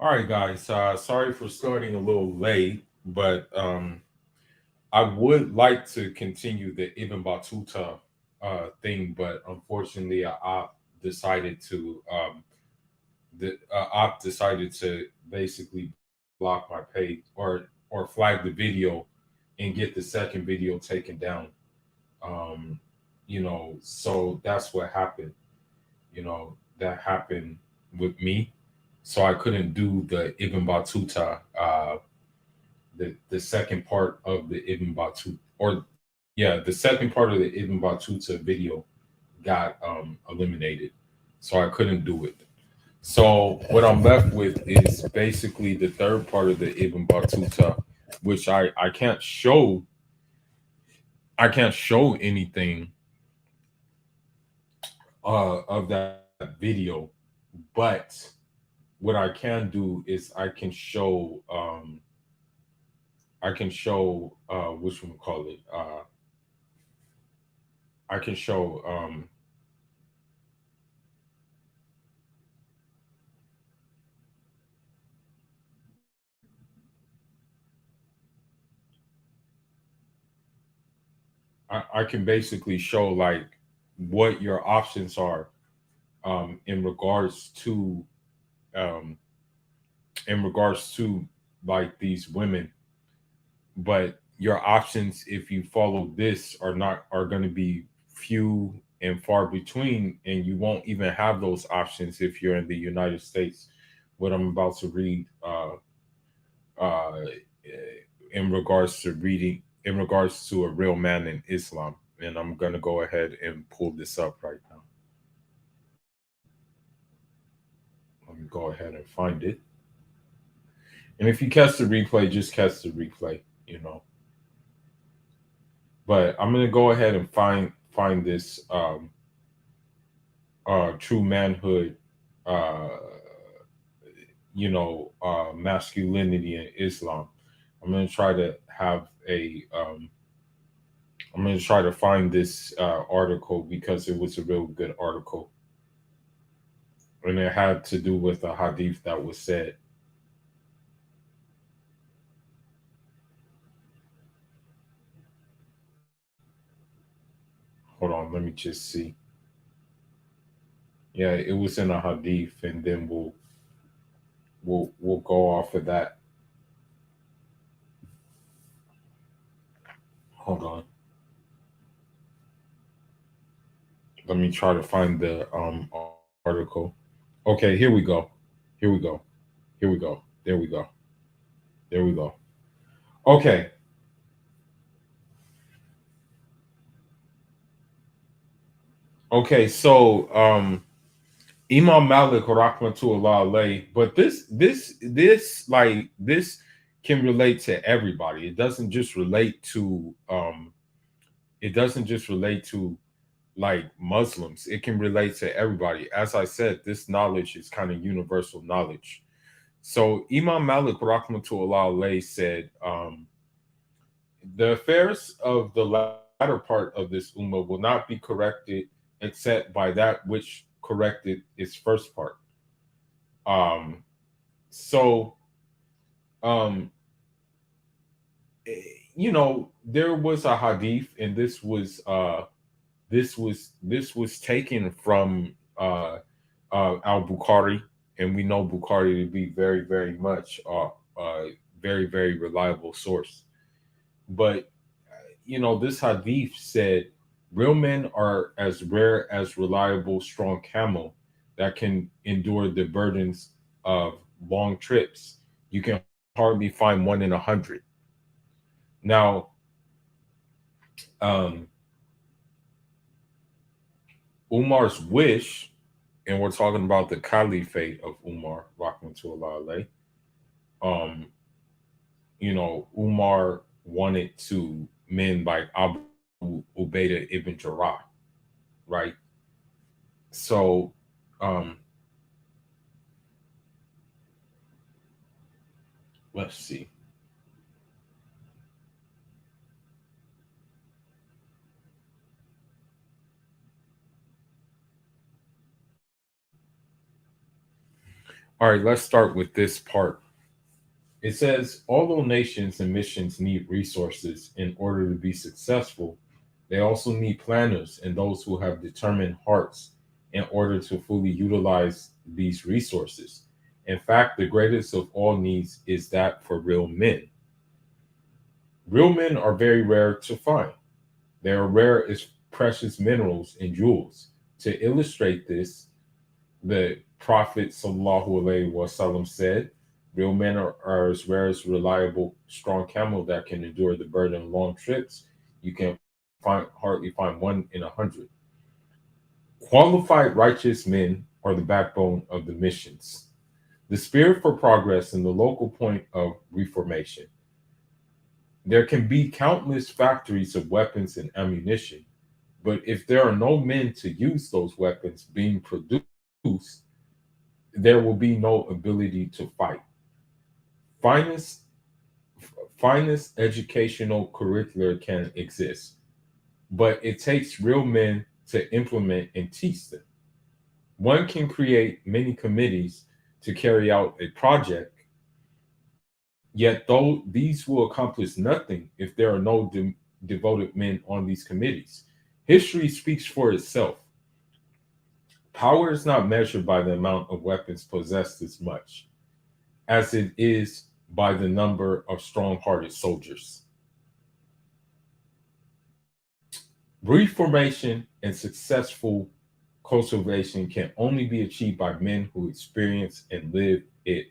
All right, guys. Sorry for starting a little late, but I would like to continue the Ibn Battuta thing, but unfortunately, decided to decided to basically block my page or flag the video and get the second video taken down. Um, so that's what happened. That happened with me, so I couldn't do the Ibn Battuta, the second part of the Ibn Battuta, or yeah, the second part of the Ibn Battuta video got eliminated, so I couldn't do it. So what I'm left with is basically the third part of the Ibn Battuta, which I can't show anything of that video, but what I can do is I can show which one call it I can show I can basically show like what your options are in regards to um in regards to like these women, but your options if you follow this are going to be few and far between, and you won't even have those options if you're in the United States. What I'm about to read uh in regards to a real man in Islam, and I'm going to go ahead and pull this up right now. Let me go ahead and find it. And if you catch the replay, just catch the replay. But I'm gonna go ahead and find this true manhood, uh masculinity in Islam. I'm gonna try to have a I'm gonna try to find this article because it was a real good article, and it had to do with a hadith that was said. Hold on, let me just see. Yeah, it was in a hadith, and then we'll go off of that. Hold on. Let me try to find the article. Okay, here we go. Here we go. Here we go. There we go. There we go. Okay. Okay, so Imam Malik rahmatullah alayh, but this can relate to everybody. It doesn't just relate to like Muslims. It can relate to everybody. As I said, this knowledge is kind of universal knowledge. So Imam Malik rahmatullah alayh said, the affairs of the latter part of this ummah will not be corrected except by that which corrected its first part. Um, so, um, there was a hadith, and this was taken from Al Bukhari, and we know Bukhari to be very very much very very reliable source. But this hadith said, real men are as rare as reliable, strong camel that can endure the burdens of long trips. You can hardly find one in 100. Now, um, Umar's wish, and we're talking about the caliphate of Umar, rahmatullah alayh. Um, Umar wanted to men like Abu Ubaidah ibn Jarrah, right? So, um, let's see. All right, let's start with this part. It says, although nations and missions need resources in order to be successful, they also need planners and those who have determined hearts in order to fully utilize these resources. In fact, the greatest of all needs is that for real men. Real men are very rare to find. They are rare as precious minerals and jewels. To illustrate this, the Prophet Sallallahu Alaihi Wasallam said, real men are as rare as reliable, strong camel that can endure the burden of long trips. You can hardly find one in 100. Qualified righteous men are the backbone of the missions, the spirit for progress, and the local point of reformation. There can be countless factories of weapons and ammunition, but if there are no men to use those weapons being produced, there will be no ability to fight. Finest, finest educational curricula can exist, but it takes real men to implement and teach them. One can create many committees to carry out a project, yet though these will accomplish nothing if there are no devoted men on these committees. History speaks for itself. Power is not measured by the amount of weapons possessed as much as it is by the number of strong hearted soldiers. Reformation and successful cultivation can only be achieved by men who experience and live it,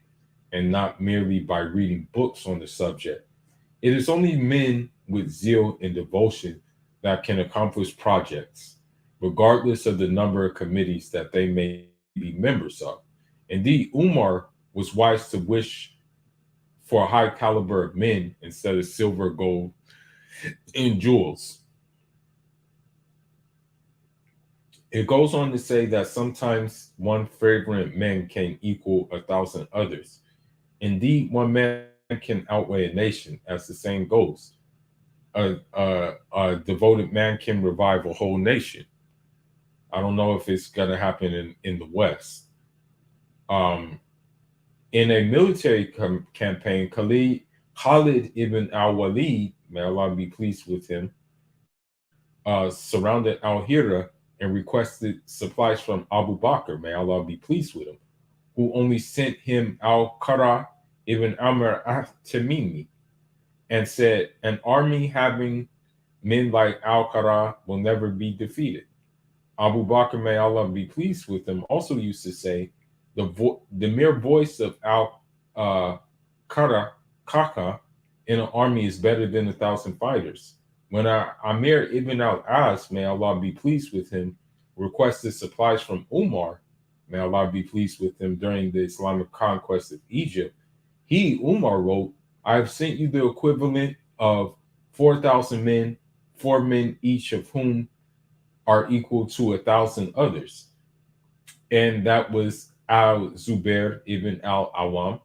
and not merely by reading books on the subject. It is only men with zeal and devotion that can accomplish projects, regardless of the number of committees that they may be members of. Indeed, Umar was wise to wish for a high caliber of men instead of silver, gold, and jewels. It goes on to say that sometimes one fragrant man can equal 1,000 others. Indeed, one man can outweigh a nation, as the saying goes. A devoted man can revive a whole nation. I don't know if it's going to happen in the West. Um, in a military campaign, Khalid ibn al Walid, may Allah be pleased with him, surrounded Al Hira and requested supplies from Abu Bakr, may Allah be pleased with him, who only sent him Al Qara ibn Amr at Tamimi and said, an army having men like Al Qara will never be defeated. Abu Bakr, may Allah be pleased with him, also used to say, the mere voice of Al Qara, Kaka, in an army is better than 1,000 fighters. When Amir ibn al-As, may Allah be pleased with him, requested supplies from Umar, may Allah be pleased with him, during the Islamic conquest of Egypt, Umar, wrote, I have sent you the equivalent of 4,000 men, 4 men each of whom are equal to 1,000 others. And that was Al Zubair ibn al Awam,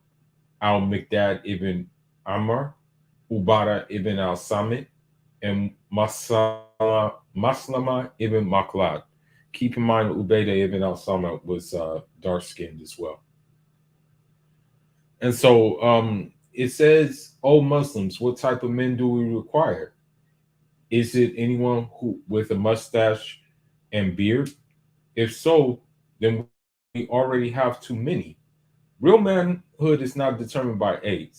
Al Mikdad ibn Amr, Ubada ibn al Samit, and Maslama ibn Maklad. Keep in mind, Ubaidah ibn al Samit was dark skinned as well. And so it says, "O Muslims, what type of men do we require? Is it anyone who with a mustache and beard? If so, then we already have too many. Real manhood is not determined by age.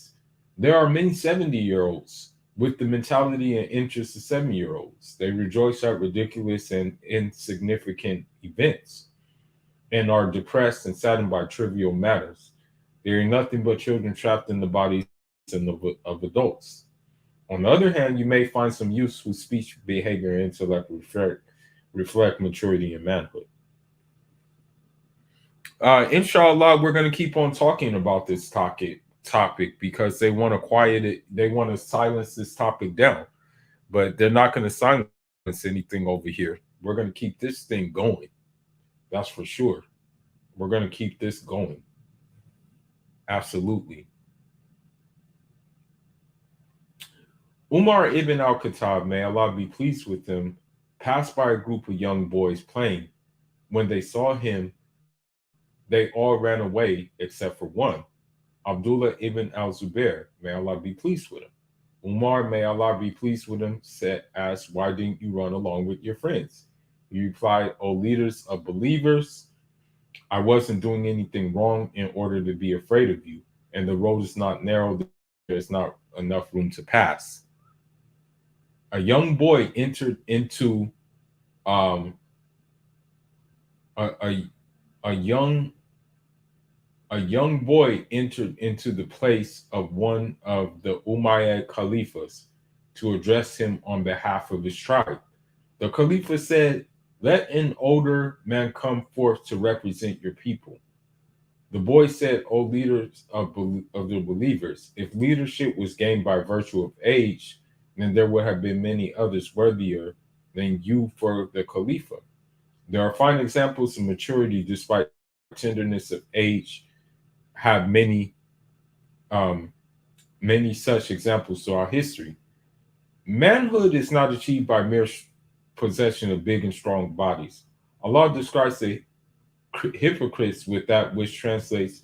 There are many 70-year-olds with the mentality and interests of 7-year-olds. They rejoice at ridiculous and insignificant events and are depressed and saddened by trivial matters. They are nothing but children trapped in the bodies of adults. On the other hand, you may find some youths whose speech, behavior, and intellect reflect maturity and manhood. Inshallah, we're going to keep on talking about this topic because they want to quiet it. They want to silence this topic down, but they're not going to silence anything over here. We're going to keep this thing going. That's for sure. We're going to keep this going. Absolutely. Umar ibn al-Khattab, may Allah be pleased with him, passed by a group of young boys playing. When they saw him, They all ran away except for one, Abdullah ibn al-Zubair, may Allah be pleased with him. Umar, may Allah be pleased with him, asked, why didn't you run along with your friends? He replied, O leaders of believers, I wasn't doing anything wrong in order to be afraid of you. And the road is not narrow, there's not enough room to pass. A young boy entered into um, a, a, a young a young boy entered into the place of one of the Umayyad caliphs to address him on behalf of his tribe. The caliph said, let an older man come forth to represent your people. The boy said, O leaders of the believers, if leadership was gained by virtue of age, then there would have been many others worthier than you for the caliph. There are fine examples of maturity despite tenderness of age, have um, many such examples throughout history. Manhood is not achieved by mere possession of big and strong bodies. Allah describes the hypocrites with that which translates,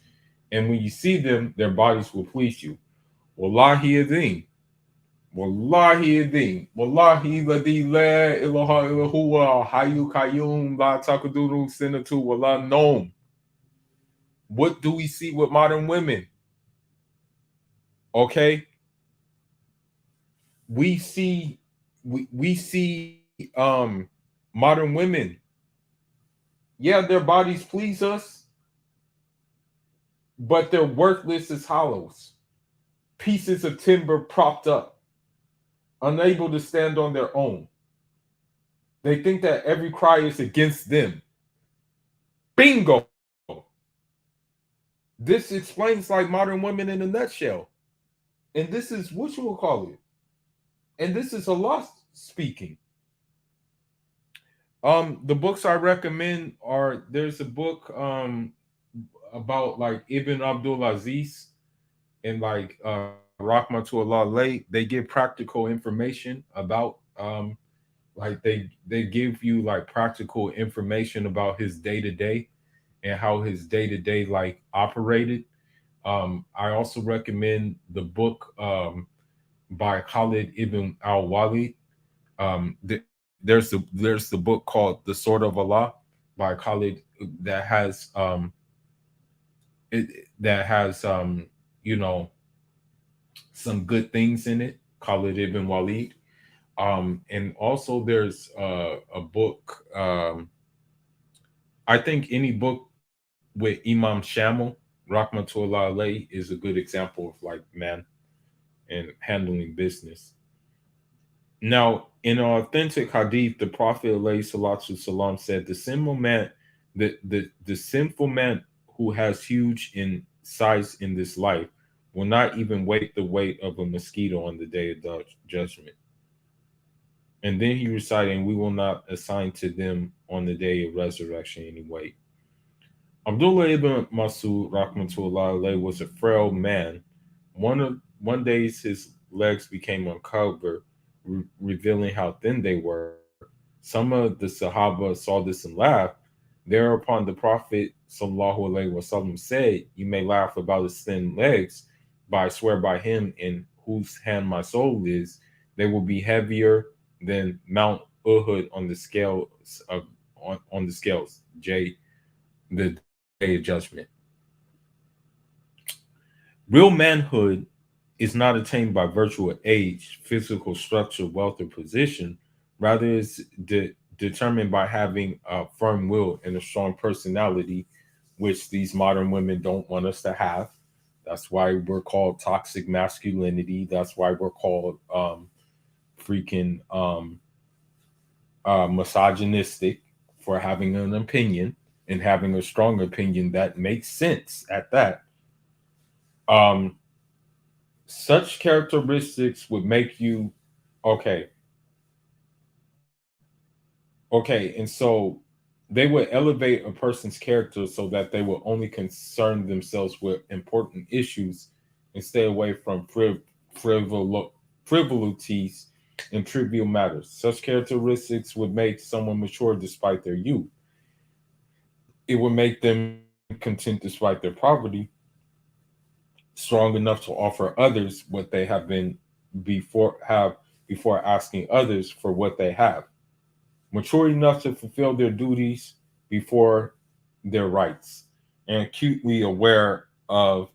and when you see them, their bodies will please you. Wallahi adin. Wallahi adin. Wallahi ladhi la ilaha illa huwa hayyu qayyum la takaduru sinatu wala nom. What do we see with modern women? Okay, we see modern women. Yeah, their bodies please us, but they're worthless as hollows, pieces of timber propped up, unable to stand on their own. They think that every cry is against them. Bingo. This explains like modern women in a nutshell. And this is what you will call it. And this is Allah speaking. The books I recommend are, there's a book about like Ibn Abdul Aziz and like Rahmatullah Lay. They give practical information about like they give you like practical information about his day to day and how his day to day like operated. I also recommend the book by Khalid ibn al Walid. There's the book called The Sword of Allah by Khalid that has that has you know, some good things in it. Khalid ibn Walid. And also there's a book. I think any book with Imam Shamil, Rahmatullah alayhi, is a good example of like man and handling business. Now, in an authentic hadith, the Prophet ﷺ said, "The sinful man, the sinful man who has huge in size in this life, will not even weight the weight of a mosquito on the day of judgment." And then he recited, "And we will not assign to them on the day of resurrection any weight." Abdullah ibn Masud rahmatullah alayhi was a frail man. One day his legs became uncovered, revealing how thin they were. Some of the Sahaba saw this and laughed. Thereupon the Prophet sallallahu alaihi wasallam said, "You may laugh about his thin legs, but I swear by him in whose hand my soul is, they will be heavier than Mount Uhud on the scales of on the scales." The day of judgment. Real manhood is not attained by virtue of age, physical structure, wealth, or position. Rather, it's determined by having a firm will and a strong personality, which these modern women don't want us to have. That's why we're called toxic masculinity. That's why we're called freaking misogynistic for having an opinion and having a strong opinion that makes sense at that. Um, Such characteristics would make you okay. Okay, and so they would elevate a person's character so that they will only concern themselves with important issues and stay away from frivolities and trivial matters. Such characteristics would make someone mature despite their youth. It would make them content despite their poverty, strong enough to offer others what they have been before have before asking others for what they have, mature enough to fulfill their duties before their rights, and acutely aware of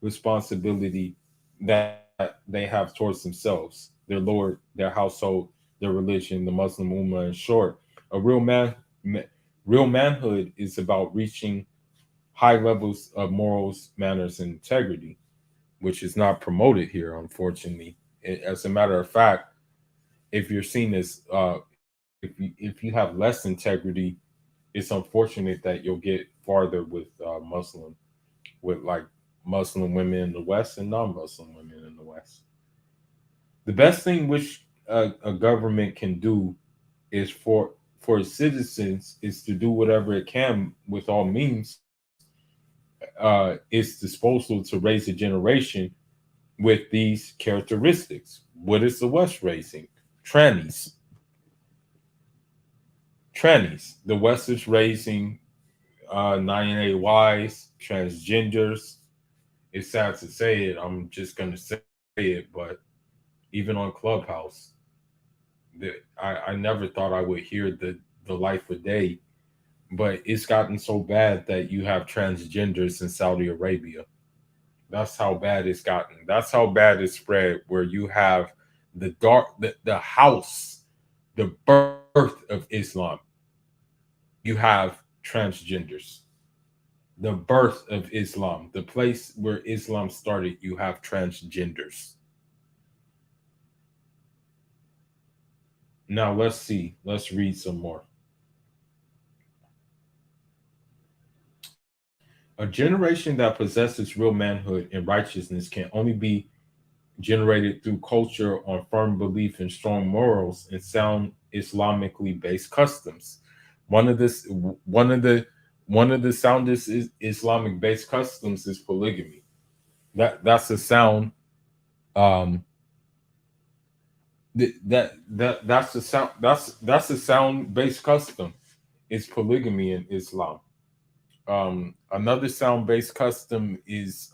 responsibility that they have towards themselves, their Lord, their household, their religion, the Muslim Ummah. In short, a real manhood is about reaching high levels of morals, manners, and integrity, which is not promoted here, unfortunately. As a matter of fact, if you're seen as if you have less integrity, it's unfortunate that you'll get farther with like Muslim women in the West and non-Muslim women in the West. The best thing which a government can do is for its citizens is to do whatever it can with all means, its disposal to raise a generation with these characteristics. What is the West raising? Trannies. Trannies. The West is raising 98Ys, transgenders. It's sad to say it. I'm just going to say it, but even on Clubhouse, I never thought I would hear the life of day, but it's gotten so bad that you have transgenders in Saudi Arabia. That's how bad it's gotten. That's how bad it's spread. Where you have the house, the birth of Islam. You have transgenders. The birth of Islam, the place where Islam started. You have transgenders. Now let's see. Let's read some more. A generation that possesses real manhood and righteousness can only be generated through culture on firm belief in strong morals and sound Islamically based customs. One of this one of the one of the soundest Islamic based customs is polygamy. That's a sound um that's a sound that's a sound based custom. It's polygamy in Islam. Another sound based custom is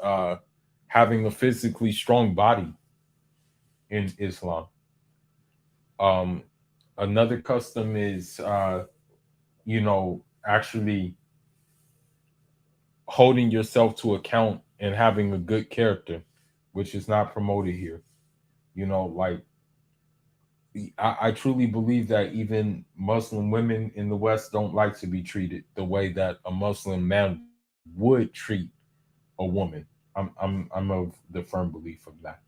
having a physically strong body in Islam. Um, Another custom is, actually holding yourself to account and having a good character, which is not promoted here. Like I truly believe that even Muslim women in the West don't like to be treated the way that a Muslim man would treat a woman. I'm of the firm belief of that.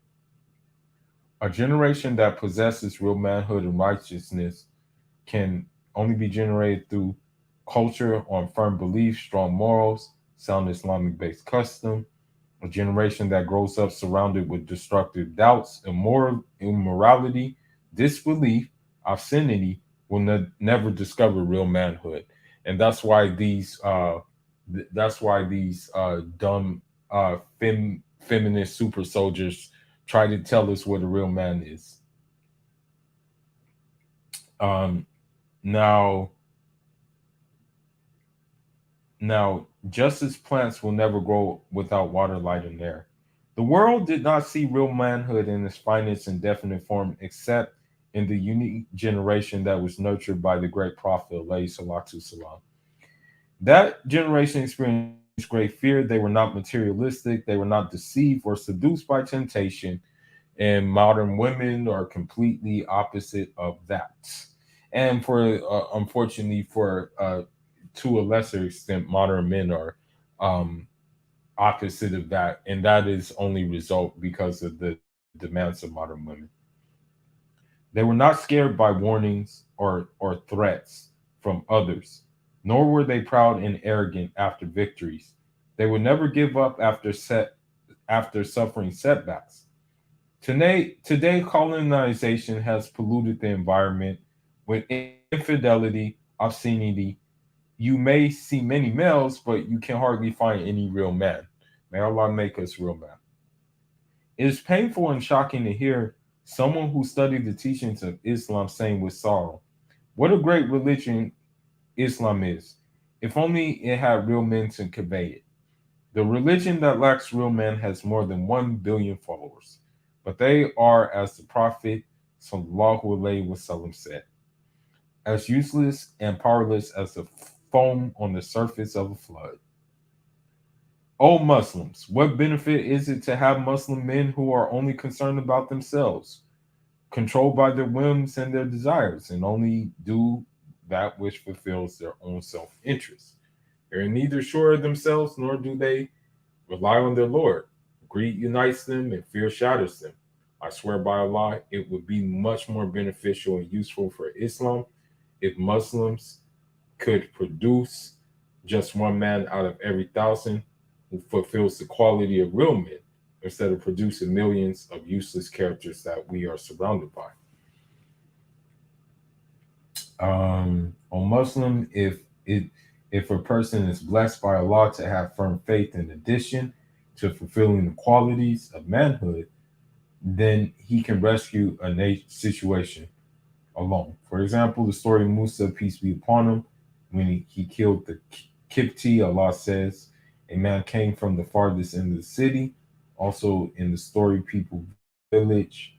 A generation that possesses real manhood and righteousness can only be generated through culture on firm beliefs, strong morals, sound Islamic based custom. A generation that grows up surrounded with destructive doubts, immorality, disbelief, obscenity will never discover real manhood, and that's why these dumb feminist super soldiers try to tell us what a real man is. Um, now, just as plants will never grow without water, light, and air, the world did not see real manhood in its finest and definite form except in the unique generation that was nurtured by the great prophet, alayhi salatu salam. That generation experienced great fear. They were not materialistic. They were not deceived or seduced by temptation. And modern women are completely opposite of that. And unfortunately, for to a lesser extent, modern men are um, opposite of that, and that is only result because of the demands of modern women. They were not scared by warnings or threats from others, nor were they proud and arrogant after victories. They would never give up after suffering setbacks. Today, colonization has polluted the environment with infidelity, obscenity. You may see many males, but you can hardly find any real men. May Allah make us real men. It is painful and shocking to hear someone who studied the teachings of Islam saying with sorrow, "What a great religion Islam is. If only it had real men to convey it. The religion that lacks real men has more than 1 billion followers, but they are, as the Prophet Sallallahu Alaihi Wasallam said, as useless and powerless as the foam on the surface of a flood. O Muslims, what benefit is it to have Muslim men who are only concerned about themselves, controlled by their whims and their desires, and only do that which fulfills their own self interest? They are neither sure of themselves nor do they rely on their Lord. Greed unites them and fear shatters them. I swear by Allah, it would be much more beneficial and useful for Islam if Muslims could produce just one man out of every thousand who fulfills the quality of real men instead of producing millions of useless characters that we are surrounded by. On Muslim, if a person is blessed by Allah to have firm faith in addition to fulfilling the qualities of manhood, then he can rescue a situation alone. For example, the story of Musa, peace be upon him, when he killed the Kipti, Allah says, a man came from the farthest end of the city. Also in the story, people village.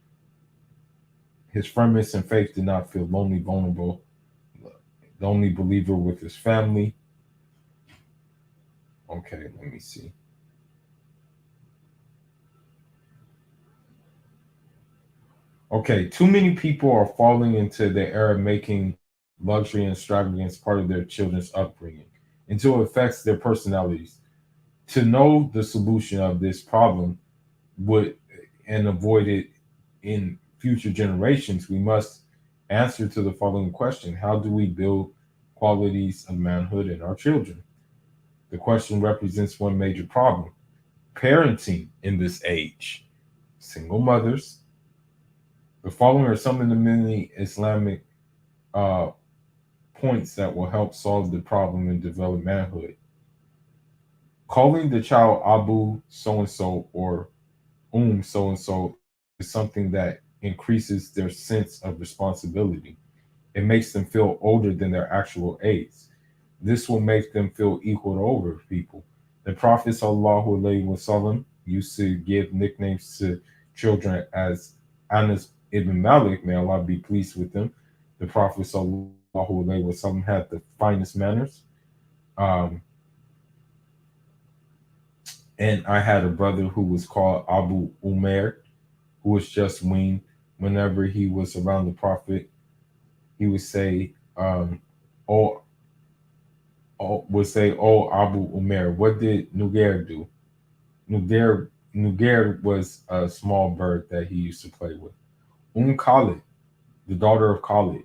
His firmness and faith did not feel lonely, vulnerable, the only believer with his family. Okay, let me see. Okay, too many people are falling into the error of making luxury and extravagance part of their children's upbringing until it affects their personalities. To know the solution of this problem would and avoid it in future generations, we must answer to the following question: how do we build qualities of manhood in our children? The question represents one major problem: parenting in this age. Single mothers. The following are some of the many Islamic uh, points that will help solve the problem and develop manhood. Calling the child Abu so and so or so and so is something that increases their sense of responsibility. It makes them feel older than their actual age. This will make them feel equal to older people. The Prophet Sallallahu Alaihi Wasallam used to give nicknames to children as Anas ibn Malik, may Allah be pleased with him. The Prophet Sallallahu Alaihi Wasallam had the finest manners. Um, and I had a brother who was called Abu Umair, who was just weaned. Whenever he was around the Prophet, he would say, "Oh, oh Abu Umair, what did Nugair do?" Nugair was a small bird that he used to play with. Khalid, the daughter of Khalid,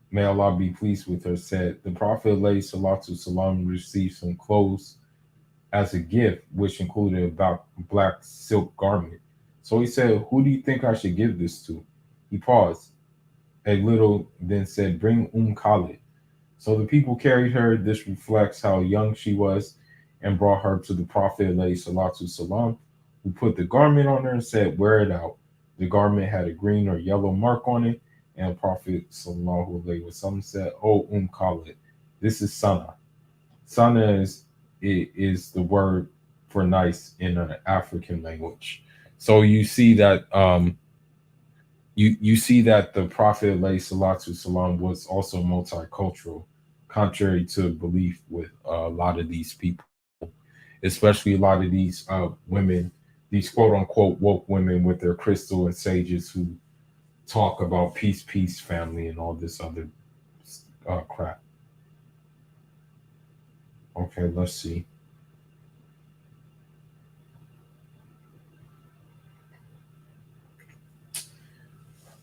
may Allah be pleased with her, said, the Prophet Salatu Salam received some clothes as a gift, which included a black silk garment. So he said, who do you think I should give this to? He paused a little, then said, bring Khalid. So the people carried her. This reflects how young she was and brought her to the Prophet Salatu Salam, who put the garment on her and said, wear it out. The garment had a green or yellow mark on it, and the Prophet Sallallahu Alaihi Wasallam said, oh Khalid, this is Sana. Sana is the word for nice in an African language. So you see that you see that the Prophet Salatu Salam was also multicultural, contrary to belief with a lot of these people, especially a lot of these women, these quote unquote woke women with their crystal and sages who talk about peace, peace, family, and all this other crap. Okay, let's see.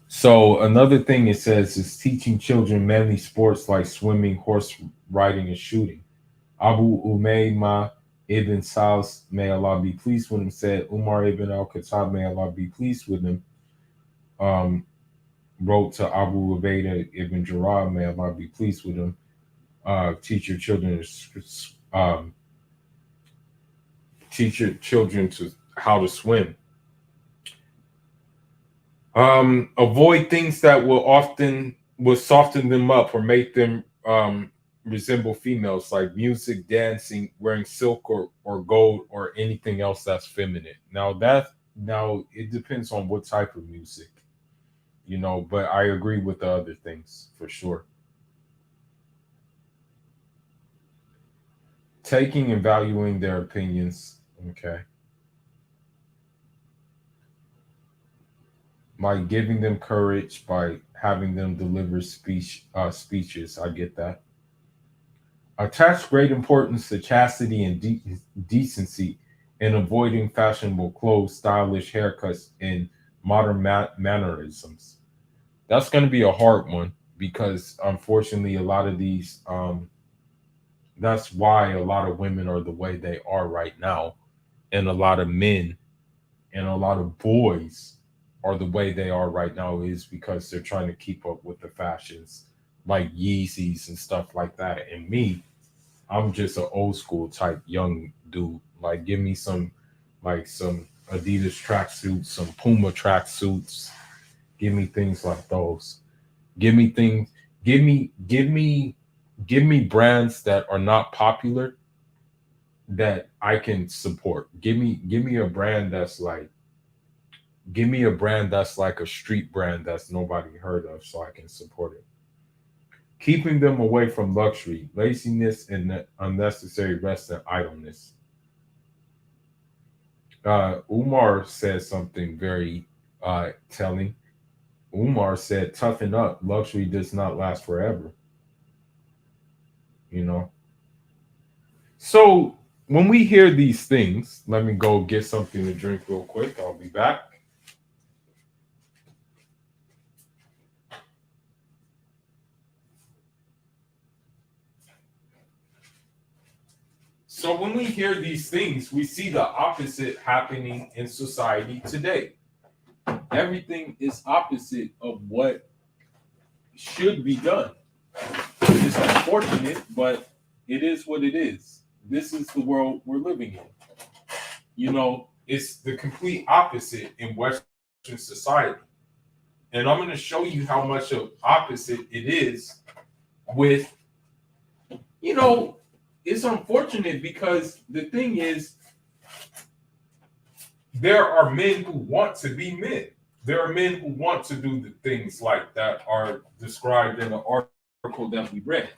So another thing it says is teaching children manly sports like swimming, horse riding, and shooting. Abu Umayma ibn Sals, may Allah be pleased with him, said Umar ibn al-Khattab, may Allah be pleased with him, um, wrote to Abu Ubaidah ibn Jarrah, may Allah be pleased with him, teach your children um, teach your children to how to swim. Avoid things that will soften them up or make them resemble females, like music, dancing, wearing silk or gold, or anything else that's feminine. Now it depends on what type of music, but I agree with the other things for sure. Taking and valuing their opinions. Okay. By giving them courage, by having them deliver speeches. I get that. Attach great importance to chastity and decency, and avoiding fashionable clothes, stylish haircuts, and modern mannerisms. That's going to be a hard one because unfortunately, a lot of these, that's why a lot of women are the way they are right now, and a lot of men and a lot of boys are the way they are right now is because they're trying to keep up with the fashions like Yeezys and stuff like that. And me, I'm just an old school type young dude. Like, give me some Adidas tracksuits, some Puma tracksuits. Give me things like those. Give me things. Give me brands that are not popular that I can support. Give me a brand that's like give me a brand that's like a street brand that's nobody heard of so I can support it. Keeping them away from luxury, laziness, and unnecessary rest and idleness. Umar said something very telling. Umar said, toughen up. Luxury does not last forever, you know? So when we hear these things, let me go get something to drink real quick. I'll be back. So when we hear these things, we see the opposite happening in society today. Everything is opposite of what should be done. It's unfortunate, but it is what it is. This is the world we're living in. It's the complete opposite in Western society. And I'm going to show you how much of opposite it is with, you know, it's unfortunate because the thing is, there are men who want to be men. There are men who want to do the things like that are described in the article that we read.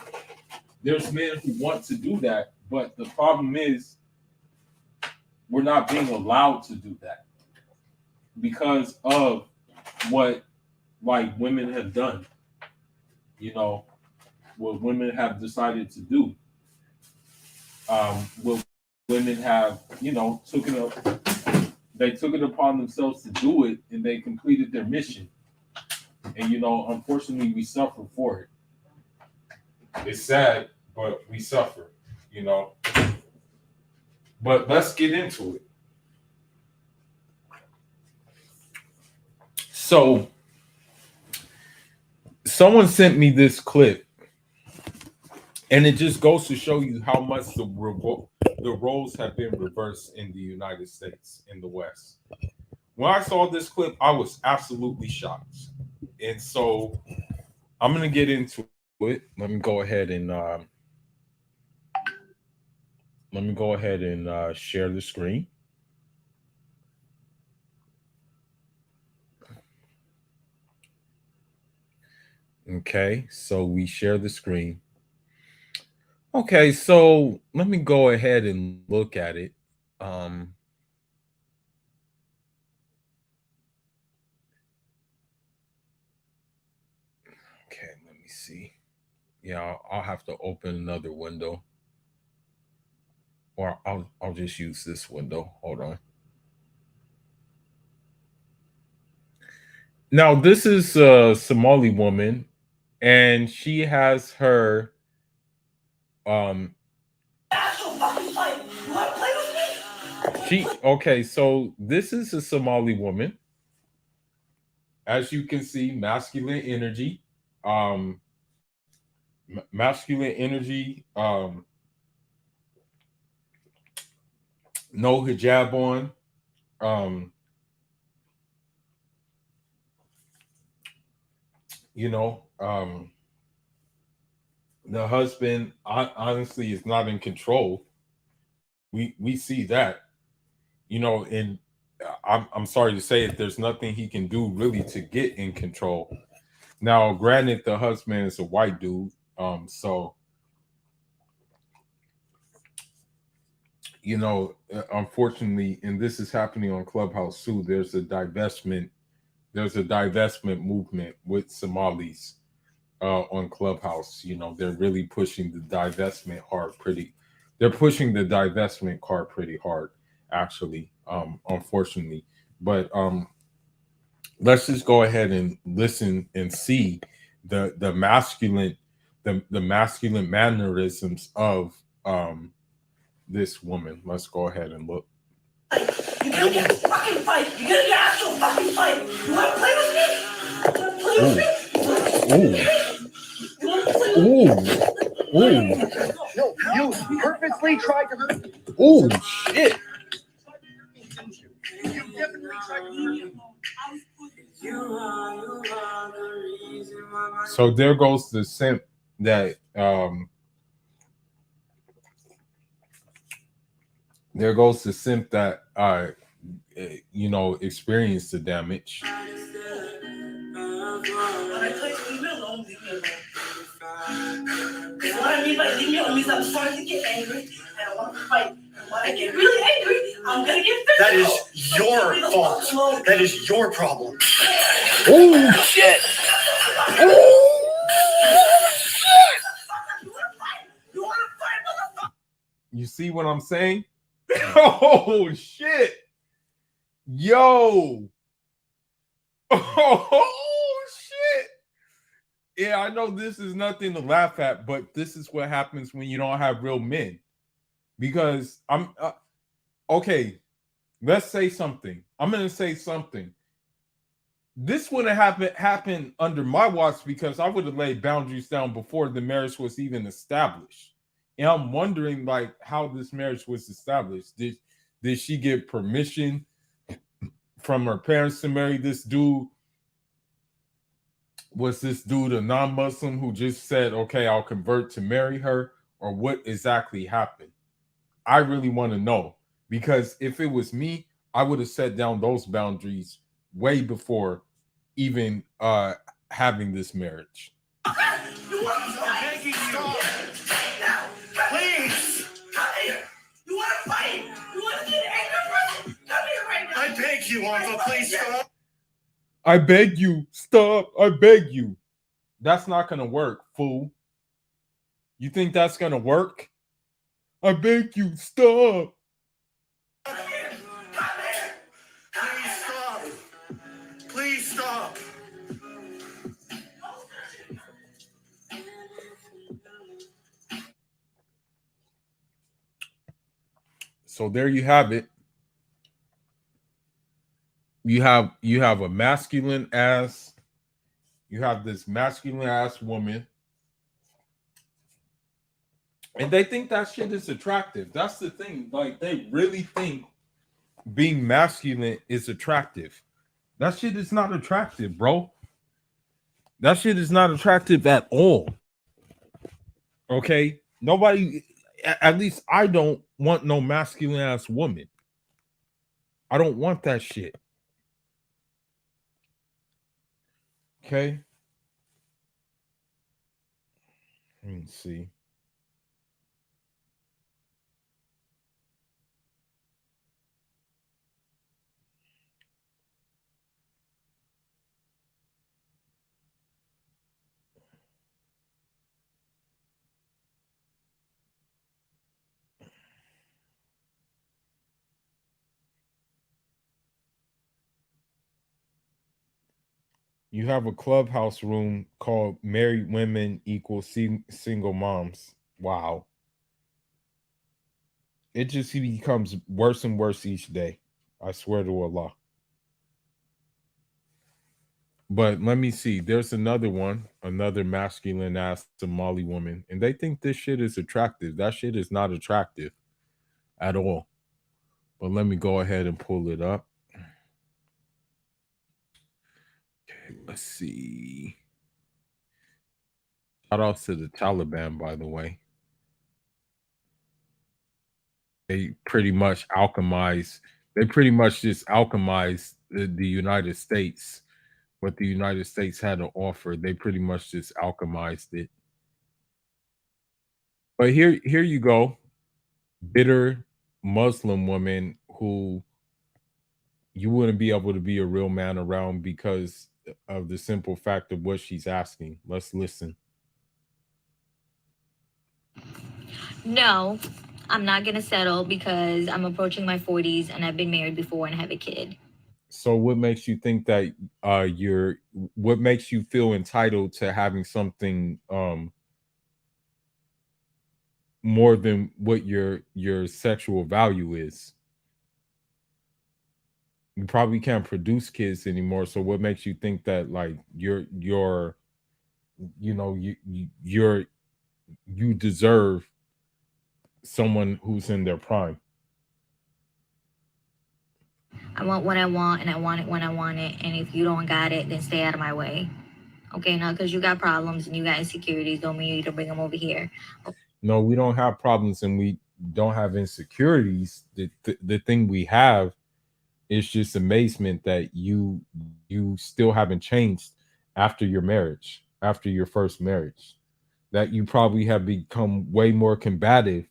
There's men who want to do that, but the problem is we're not being allowed to do that because of what like women have done, you know, what women have decided to do. What women have, took it up, they took it upon themselves to do it and they completed their mission. And unfortunately we suffer for it. It's sad, but we suffer, you know. But let's get into it. So someone sent me this clip, and it just goes to show you how much the roles have been reversed in the United States, in the West. When I saw this clip, I was absolutely shocked, and so I'm gonna get into it. Let me go ahead and share the screen. Okay, so we share the screen. Okay, so let me go ahead and look at it. Um, okay, let me see. Yeah, I'll have to open another window, or I'll just use this window. Hold on. Now this is a Somali woman, and she has her um she okay. So this is a Somali woman, as you can see, masculine energy, um, masculine energy, no hijab on, um, you know, um, The husband honestly is not in control. We see that, and I'm sorry to say it. There's nothing he can do really to get in control. Now, granted, the husband is a white dude, so unfortunately, and this is happening on Clubhouse too. There's a divestment movement with Somalis on Clubhouse. They're really pushing the divestment hard. They're pushing the divestment card pretty hard, actually. Unfortunately, but let's just go ahead and listen and see the masculine the masculine mannerisms of this woman. Let's go ahead and look. You're gonna get a fucking fight. You're gonna get actual fucking fight. You wanna play with me? You wanna play with me? You wanna play with me? No, you purposely tried to hurt me. Oh shit. You definitely tried to hurt me. So there goes the simp that experienced the damage. When I tell you to leave me alone, leave me alone. Because what I mean by leave me alone means I'm starting to get angry and I want to fight. And when I get really angry, I'm gonna get physical. That is your fault. That is your problem. Oh shit! Oh shit! You wanna fight, motherfucker? You see what I'm saying? Oh shit! Yo! Oh shit! Yeah, I know this is nothing to laugh at, but this is what happens when you don't have real men. Because I'm okay. Let's say something. I'm gonna say something. This wouldn't have happened under my watch because I would have laid boundaries down before the marriage was even established. And I'm wondering, like, how this marriage was established. Did she get permission from her parents to marry this dude? Was this dude a non-Muslim who just said, okay, I'll convert to marry her? Or what exactly happened? I really want to know. Because if it was me, I would have set down those boundaries way before even having this marriage. You want to fight? Please. Come here. You want to fight? You want to get angry? Come here right now. I beg you, Uncle, please stop. I beg you, stop. I beg you. That's not going to work, fool. You think that's going to work? I beg you, stop. Come here. Come here. Please stop. Please stop. So there you have it. You have a masculine ass. You have this masculine ass woman. And they think that shit is attractive. That's the thing. Like, they really think being masculine is attractive. That shit is not attractive, bro. That shit is not attractive at all. Okay? Nobody, at least I don't want no masculine ass woman. I don't want that shit. Okay? Let me see. You have a clubhouse room called Married Women Equal Single Moms. Wow. It just becomes worse and worse each day. I swear to Allah. But let me see. There's another one, another masculine ass Somali woman, and they think this shit is attractive. That shit is not attractive at all. But let me go ahead and pull it up. Okay, let's see. Shout outs to the Taliban, by the way. They pretty much alchemize. They pretty much just alchemized the United States. What the United States had to offer, they pretty much just alchemized it. But here you go, bitter Muslim woman who you wouldn't be able to be a real man around because of the simple fact of what she's asking. Let's listen. No, I'm not going to settle because I'm approaching my 40s and I've been married before and have a kid. So what makes you think that you're what makes you feel entitled to having something more than what your sexual value is? You probably can't produce kids anymore, so what makes you think that like you're you know you deserve someone who's in their prime? I want what I want and I want it when I want it. And if you don't got it, then stay out of my way. Okay, now because you got problems and you got insecurities, don't mean you need to bring them over here. No, we don't have problems and we don't have insecurities. The thing we have is just amazement that you still haven't changed after your marriage, after your first marriage. That you probably have become way more combative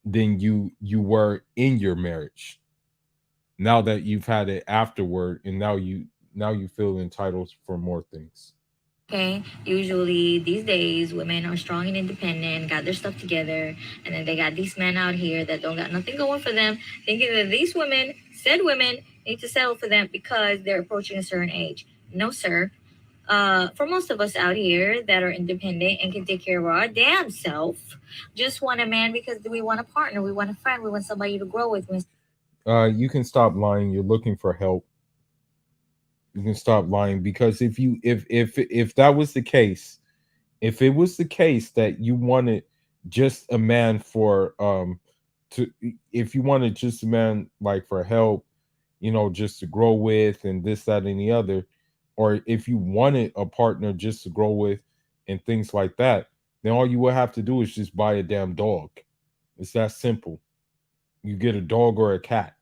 than you were in your marriage. Now that you've had it afterward, and now you feel entitled for more things. Okay, usually these days women are strong and independent, got their stuff together, and then they got these men out here that don't got nothing going for them, thinking that these women, said women, need to settle for them because they're approaching a certain age. No, sir. For most of us out here that are independent and can take care of our damn self, just want a man because we want a partner, we want a friend, we want somebody to grow with. You can stop lying. You're looking for help. You can stop lying, because if that was the case, if it was the case that you wanted just a man for to if you wanted just a man like for help, just to grow with and this, that, and the other, or if you wanted a partner just to grow with and things like that, then all you would have to do is just buy a damn dog. It's that simple. You get a dog or a cat.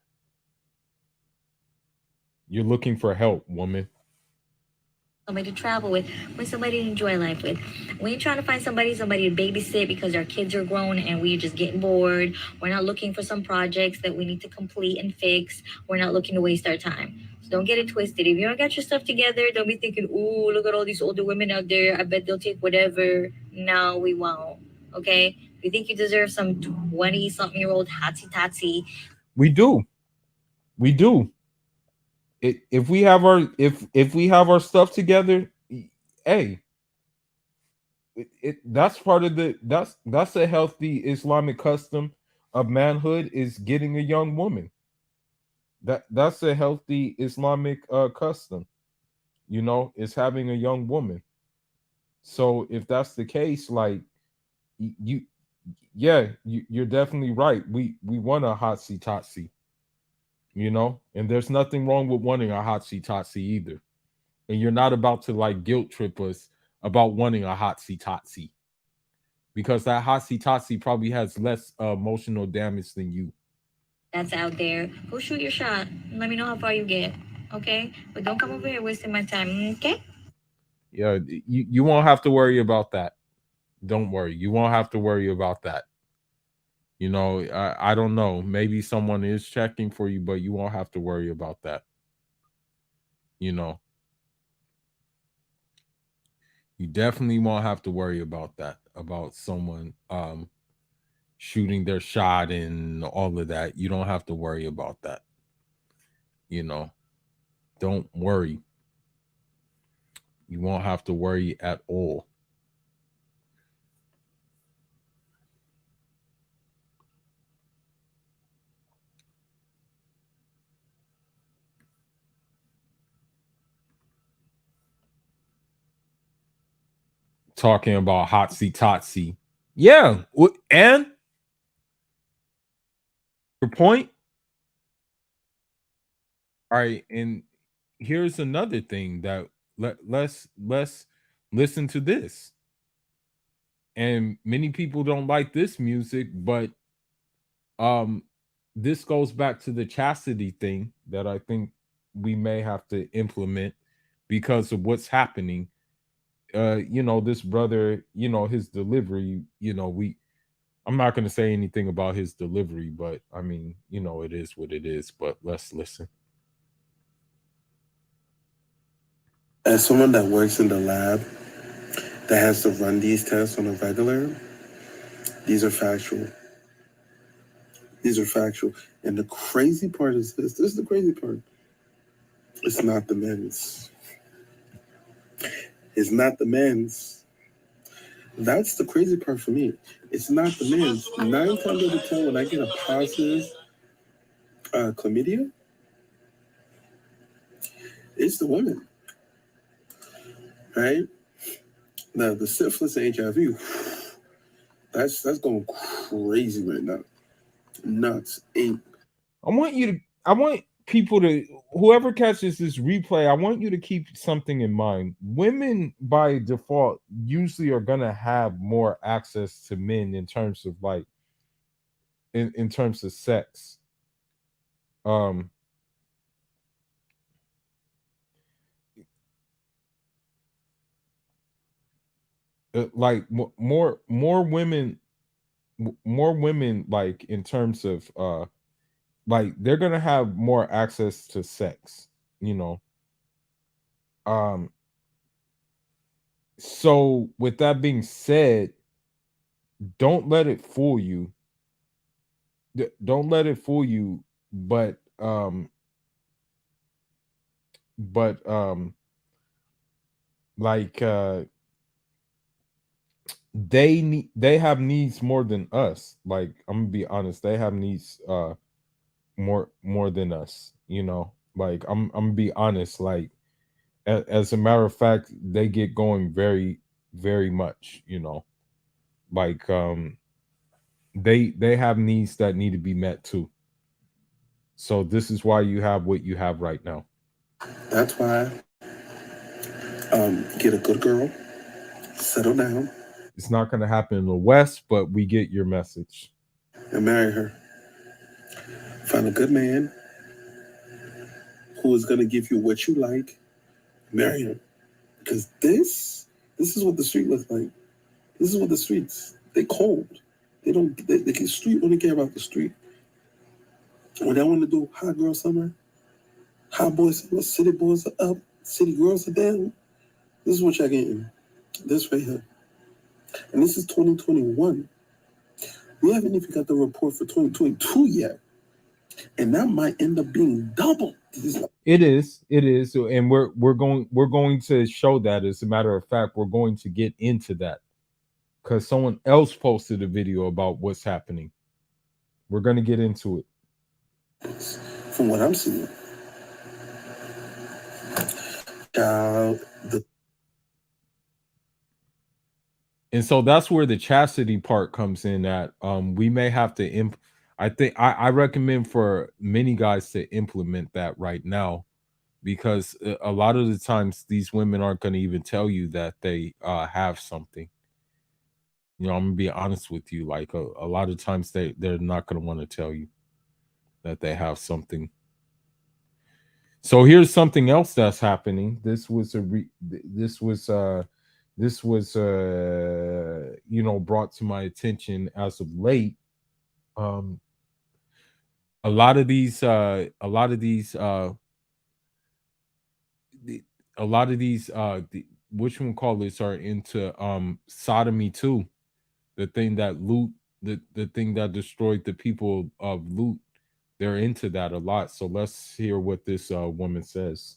You're looking for help, woman. Somebody to travel with, with somebody to enjoy life with. We ain't trying to find somebody to babysit because our kids are grown and we're just getting bored. We're not looking for some projects that we need to complete and fix. We're not looking to waste our time. So don't get it twisted. If you don't got your stuff together, don't be thinking, ooh, look at all these older women out there. I bet they'll take whatever. No, we won't. Okay? If you think you deserve some 20-something-year-old hotsy-totsy. We do. We do. If we have our stuff together, hey, that's part of that's a healthy Islamic custom of manhood, is getting a young woman. That's a healthy Islamic custom, is having a young woman. So if that's the case, like you're definitely right. We want a hotsy totsy. And there's nothing wrong with wanting a hotsy totsy either. And you're not about to like guilt trip us about wanting a hotsy totsy, because that hotsy totsy probably has less emotional damage than you. That's out there. Go shoot your shot. Let me know how far you get. Okay? But don't come over here wasting my time. Okay? Yeah, you won't have to worry about that. Don't worry. You won't have to worry about that. I don't know. Maybe someone is checking for you, but you won't have to worry about that. You definitely won't have to worry about that, about someone shooting their shot and all of that. You don't have to worry about that. Don't worry. You won't have to worry at all. Talking about hotsy totsy. Yeah. And your point. All right. And here's another thing that let's listen to this. and many people don't like this music, but this goes back to the chastity thing that I think we may have to implement because of what's happening. This brother, his delivery, I'm not going to say anything about his delivery, but I mean, it is what it is. But let's listen. As someone that works in the lab that has to run these tests on a regular, these are factual. These are factual. And the crazy part is this. This is the crazy part. It's not the men's. It's not the men's. That's the crazy part for me. It's not the men's. 9 times out of 10, when I get a positive chlamydia, it's the women. Right? Now, the syphilis and HIV, that's going crazy right now. Nuts. I want people to, whoever catches this replay, I want you to keep something in mind. Women by default usually are gonna have more access to men in terms of like in terms of sex. Like more women like in terms of like they're gonna have more access to sex, so with that being said, don't let it fool you. Don't let it fool you, but like they have needs more than us. Like, I'm gonna be honest, they have needs more than us, like I'm gonna be honest, like as a matter of fact, they get going very, very much, like they have needs that need to be met too. So this is why you have what you have right now. That's why get a good girl, settle down. It's not going to happen in the West, but we get your message. And marry her. Find a good man who is going to give you what you like. Marry him. Because this is what the street looks like. This is what the streets, they cold. They can street only care about the street. When they want to do hot girl summer, hot boy summer, city boys are up, city girls are down. This is what y'all getting. This right here. And this is 2021. We haven't even got the report for 2022 yet. And that might end up being double. It is, and we're going to show that. As a matter of fact, we're going to get into that because someone else posted a video about what's happening. We're going to get into it. From what I'm seeing, and so that's where the chastity part comes in. At we may have to I recommend for many guys to implement that right now, because a lot of the times these women aren't going to even tell you that they have something. I'm gonna be honest with you. Like a lot of times they're not going to want to tell you that they have something. So here's something else that's happening. This was brought to my attention as of late. A lot of these which one call this are into sodomy too. The thing that the thing that destroyed the people of Lut, they're into that a lot. So let's hear what this woman says.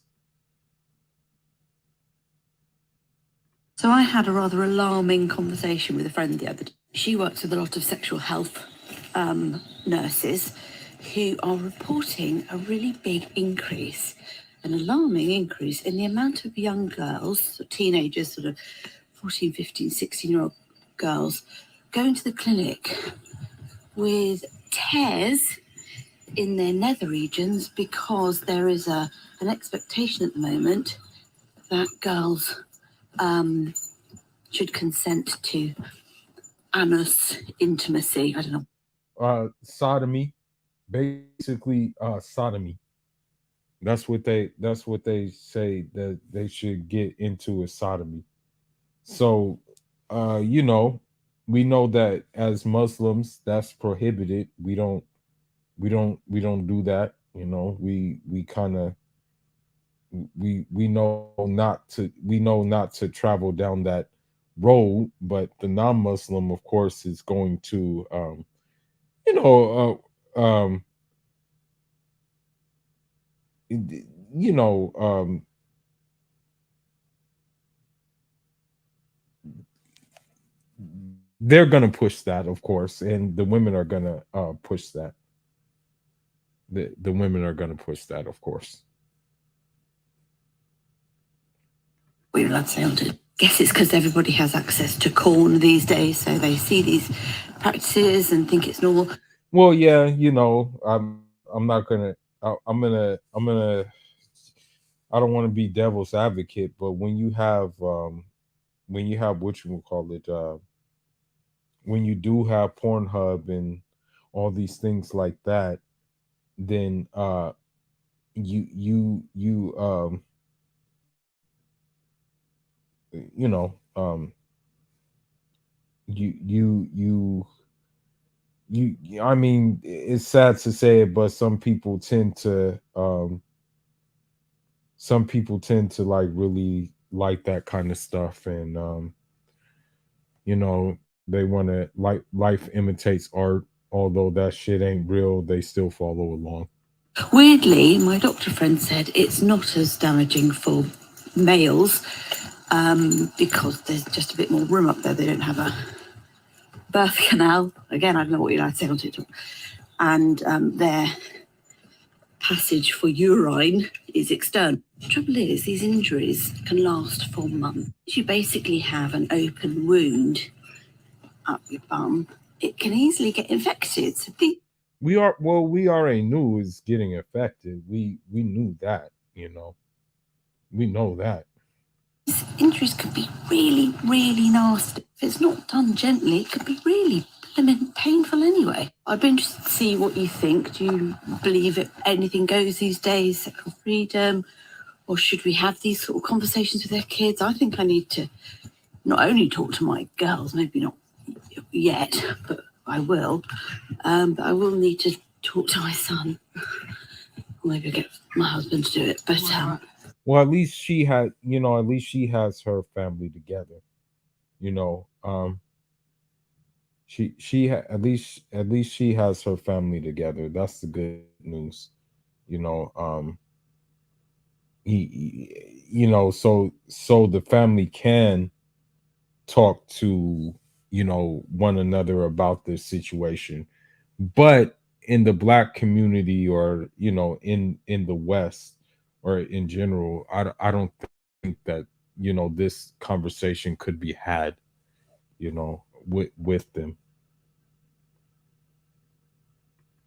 So I had a rather alarming conversation with a friend the other day. She works with a lot of sexual health nurses who are reporting a really big increase, an alarming increase in the amount of young girls, teenagers, sort of 14, 15, 16-year-old girls, going to the clinic with tears in their nether regions because there is an expectation at the moment that girls should consent to anus intimacy. I don't know. Sodomy, basically sodomy. That's what they say that they should get into is sodomy. So you know, we know that as Muslims that's prohibited. We don't do that, you know. We kind of we know not to travel down that road, but the non-Muslim of course is going to you know you know they're gonna push that, of course, and the women are gonna push that. The women are gonna push that, of course. What you're allowed to say on it. Guess it's because everybody has access to corn these days, so they see these practices and think it's normal. Well, yeah, you know, I'm not gonna I'm gonna I don't want to be devil's advocate, but when you have what you would call it when you do have Pornhub and all these things like that, then you you know you I mean, it's sad to say it, but some people tend to like really like that kind of stuff, and you know, they want to like life imitates art, although that shit ain't real, they still follow along. Weirdly, my doctor friend said it's not as damaging for males because there's just a bit more room up there. They don't have a birth canal. Again, I don't know what you're allowed to say on TikTok. And their passage for urine is external. The trouble is, these injuries can last for months. You basically have an open wound up your bum. It can easily get infected. So We already knew it was getting affected. We knew that, you know. We know that. these injuries can be really, really nasty. If it's not done gently, it can be really painful anyway. I'd be interested to see what you think. Do you believe that anything goes these days, sexual freedom? Or should we have these sort of conversations with their kids? I think I need to not only talk to my girls, maybe not yet, but I will. But I will need to talk to my son. Or maybe I'll get my husband to do it. But Well, at least she had, you know, at least she has her family together. You know, at least she has her family together. That's the good news. You know, you know, so the family can talk to, you know, one another about this situation. But in the black community, or you know, in the West, or in general, I don't think that, you know, this conversation could be had, you know, with them.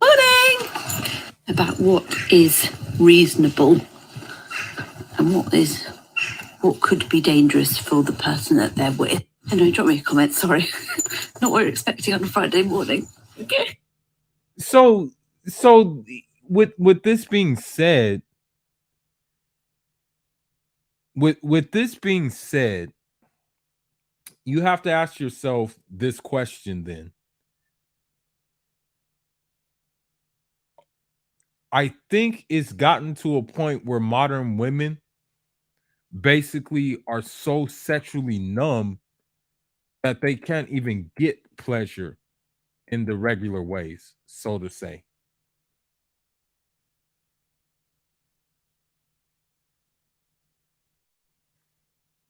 morning about what is reasonable and what could be dangerous for the person that they're with. Anyway, drop me a comment. Sorry, not what we're expecting on a Friday morning. Okay. So with this being said, with this being said, you have to ask yourself this question then. I think it's gotten to a point where modern women basically are so sexually numb that they can't even get pleasure in the regular ways, so to say.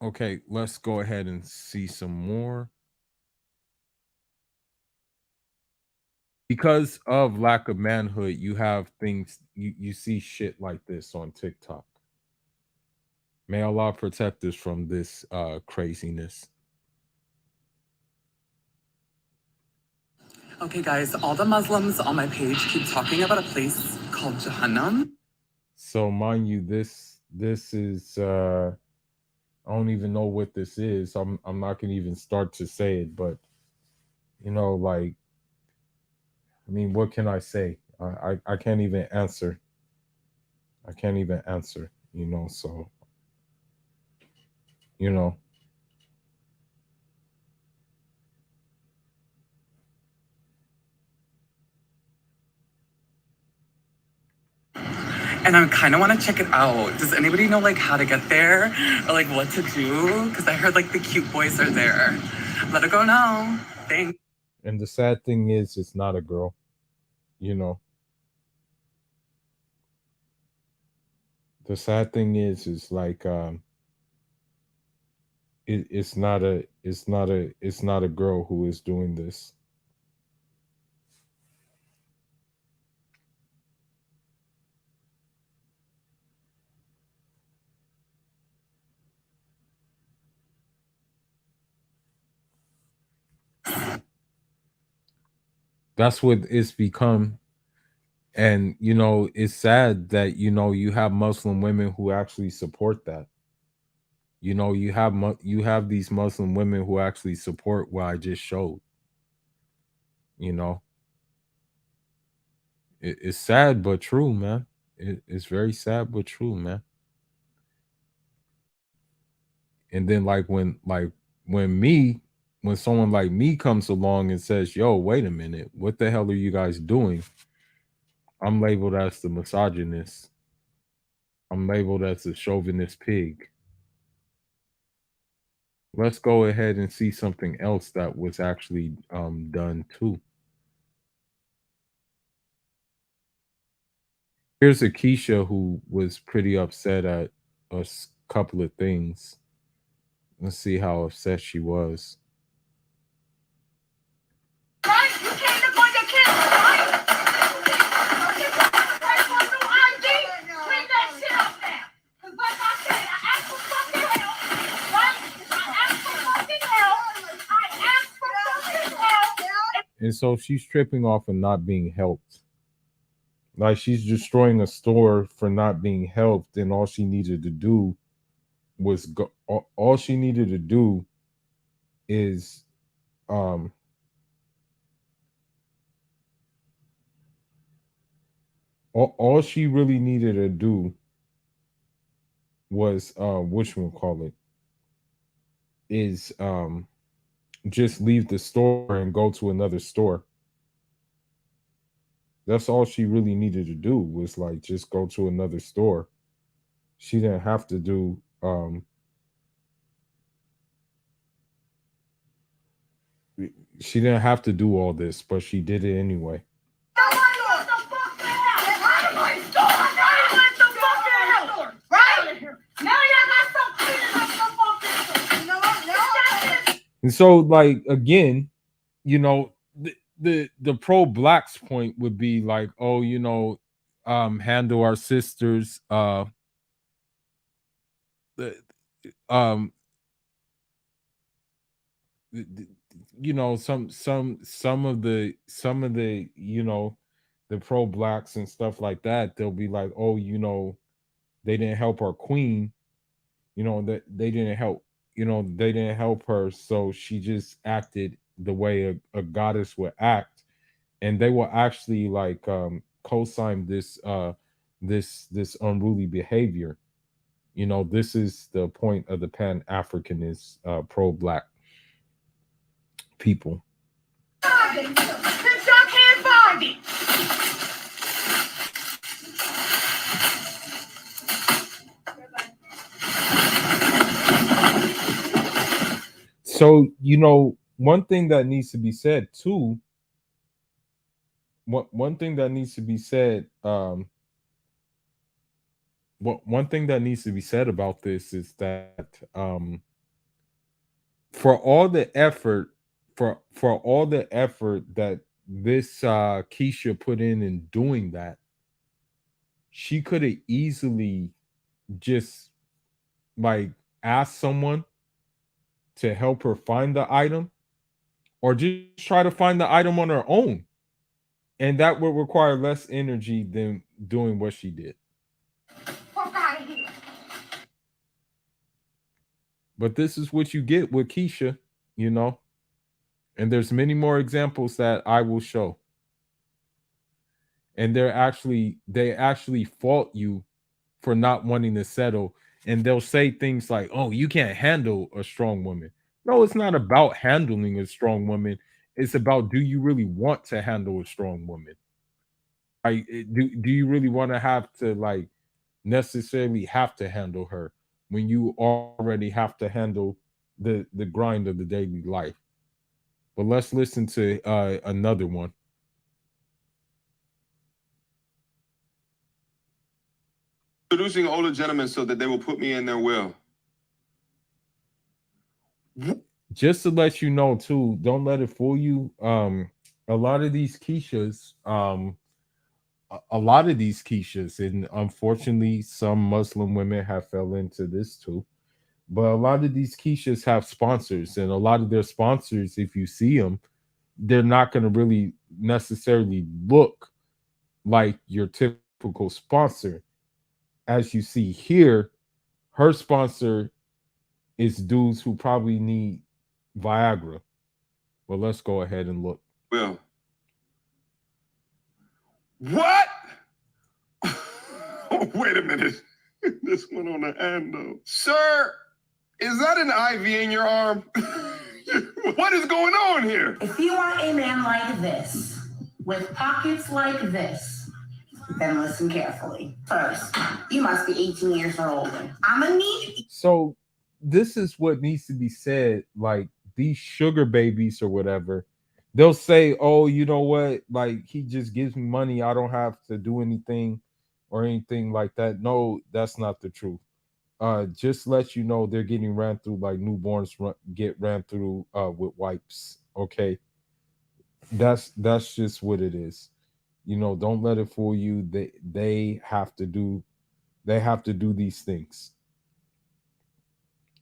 Okay, let's go ahead and see some more. Because of lack of manhood, you have things, you see shit like this on TikTok. May Allah protect us from this craziness. Okay, guys, all the Muslims on my page keep talking about a place called Jahannam. So mind you, this is I don't even know what this is. I'm not gonna even start to say it, but You know, like, I mean, what can I say? I can't even answer. I can't even answer, you know, so, you know. And I kind of want to check it out. Does anybody know like how to get there or like what to do? Because I heard like the cute boys are there. Let it go now. Thanks. And the sad thing is, it's not a girl, you know. The sad thing is like, it's not a girl who is doing this. That's what it's become. And you know, it's sad that, you know, you have Muslim women who actually support that. You know, you have these Muslim women who actually support what I just showed. You know, it's sad but true, man. It's very sad but true, man. And then when someone like me comes along and says, "Yo, wait a minute, what the hell are you guys doing?" I'm labeled as the misogynist. I'm labeled as the chauvinist pig. Let's go ahead and see something else that was actually done too. Here's a Keisha who was pretty upset at couple of things. Let's see how upset she was. Right? You can't look on your kids, right? Pay for a new ID. Clean that shit up now. 'Cause like I said, I asked for fucking help, right? I asked for fucking help. I asked for fucking help. And so she's tripping off and not being helped. Like she's destroying a store for not being helped, and all she needed to do was go. All she needed to do is um all she really needed to do was whatchamacallit, is just leave the store and go to another store. That's all she really needed to do, was like just go to another store. She didn't have to do she didn't have to do all this, but she did it anyway. And so, like, again, you know, the pro blacks point would be like, oh, you know, handle our sisters, the um you know, some of the, you know, the pro blacks and stuff like that, they'll be like, oh, you know, they didn't help our queen, you know, that they didn't help, you know, they didn't help her, so she just acted the way a goddess would act. And they will actually like co-sign this unruly behavior. You know, this is the point of the pan-Africanist pro-black people. Since y'all can't find it. So, you know, one thing that needs to be said too, one thing that needs to be said, one thing that needs to be said about this is that for all the effort, for all the effort that this Keisha put in doing that, she could have easily just like asked someone to help her find the item, or just try to find the item on her own, and that would require less energy than doing what she did. Fuck out of here. But this is what you get with Keisha, you know. And there's many more examples that I will show. And they actually fault you for not wanting to settle. And they'll say things like, oh, you can't handle a strong woman. No, it's not about handling a strong woman. It's about, do you really want to handle a strong woman? Do you really want to have to like necessarily have to handle her when you already have to handle the grind of the daily life? But let's listen to another one. Introducing older gentlemen so that they will put me in their will. Just to let you know too, don't let it fool you. A lot of these Keishas, and unfortunately some Muslim women have fell into this too, but a lot of these Keishas have sponsors, and a lot of their sponsors, if you see them, they're not going to really necessarily look like your typical sponsor. As you see here, her sponsor is dudes who probably need Viagra. Well, let's go ahead and look. Will. What? Wait a minute. This one on the hand though. Sir, is that an IV in your arm? What is going on here? If you want a man like this, with pockets like this, then listen carefully. First, you must be 18 years or older. I'm gonna need. So this is what needs to be said. Like these sugar babies or whatever, they'll say, oh, you know what? Like he just gives me money. I don't have to do anything or anything like that. No, that's not the truth. Just let you know they're getting ran through like newborns get ran through with wipes. Okay. That's just what it is. You know, don't let it fool you. They have to do these things.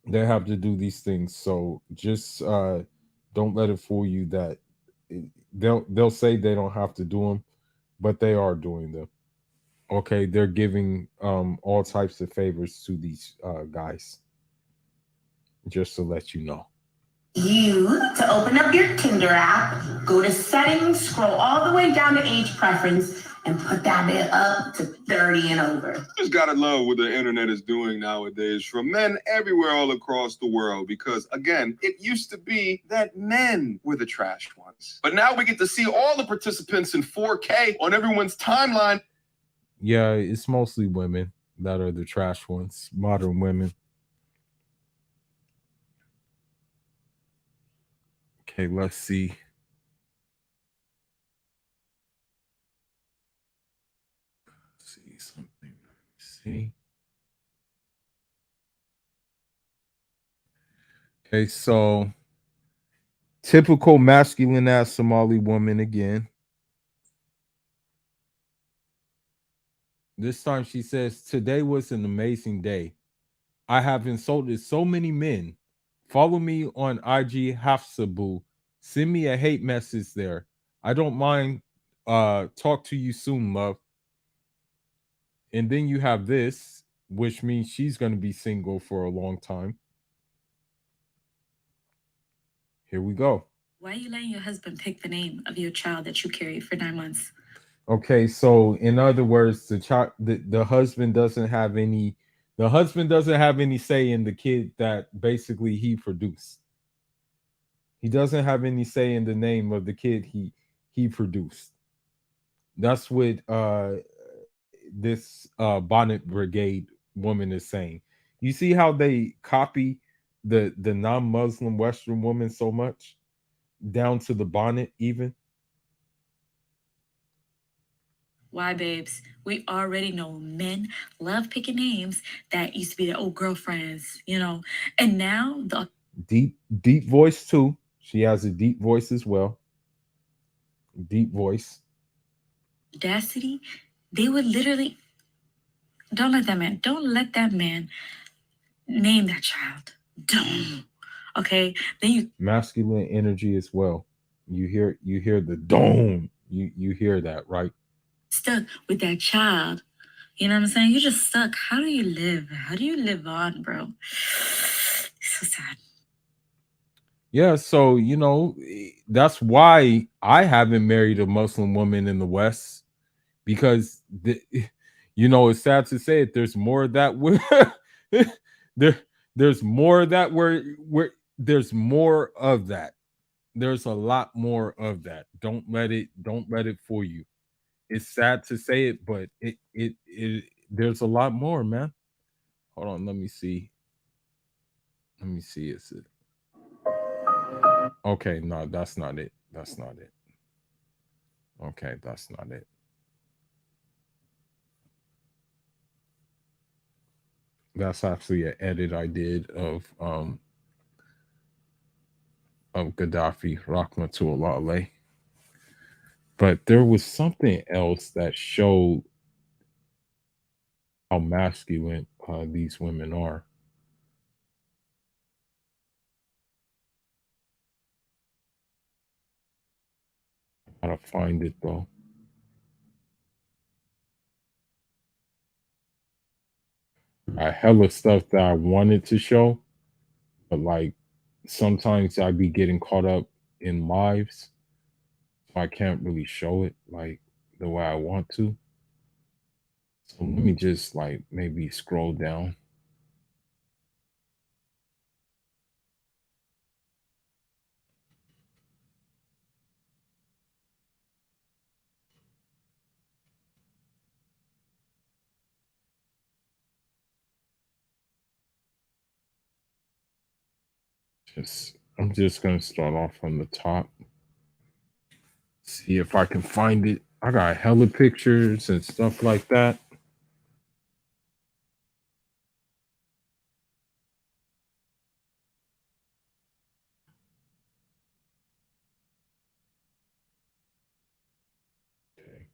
They have to do these things. So just don't let it fool you that they'll say they don't have to do them, but they are doing them. Okay, they're giving all types of favors to these guys. Just to let you know. You to open up your Tinder app, go to settings, scroll all the way down to age preference, and put that bit up to 30 and over. Just gotta love what the internet is doing nowadays for men everywhere all across the world. Because again, it used to be that men were the trashed ones. But now we get to see all the participants in 4K on everyone's timeline. Yeah, it's mostly women that are the trash ones, modern women. Okay, let's see. See something. See. Okay, so typical masculine ass Somali woman again. This time she says, today was an amazing day. I have insulted so many men. Follow me on IG Hafsabu. Send me a hate message there. I don't mind. Talk to you soon, love. And then you have this, which means she's going to be single for a long time. Here we go. Why are you letting your husband pick the name of your child that you carried for 9 months? Okay, so in other words, the husband doesn't have any say in the kid that basically he produced. He doesn't have any say in the name of the kid he produced. That's what this bonnet brigade woman is saying. You see how they copy the non-Muslim Western woman so much, down to the bonnet even. Why, babes? We already know men love picking names that used to be their old girlfriends, you know. And now the deep voice too. She has a deep voice as well. Deep voice. Audacity, they would literally don't let that man name that child. Don't. Okay. Then you masculine energy as well. You hear the don't. You hear that, right? Stuck with that child. You know what I'm saying? You're just stuck. How do you live? How do you live on, bro? It's so sad. Yeah, so that's why I haven't married a Muslim woman in the West because it's sad to say it. There's more of that there there's more of that where there's more of that. There's a lot more of that. Don't let it fool you. It's sad to say it, but it there's a lot more, man. Hold on, let me see. Let me see. Is it okay? No, that's not it. That's not it. Okay, that's not it. That's actually an edit I did of Gaddafi, Rahmatullah alayh. But there was something else that showed how masculine these women are. Gotta find it though. I hella stuff that I wanted to show, but like sometimes I be getting caught up in lives, so I can't really show it like the way I want to. So let me just like maybe scroll down. I'm just gonna start off from the top. See if I can find it. I got hella pictures and stuff like that. Okay.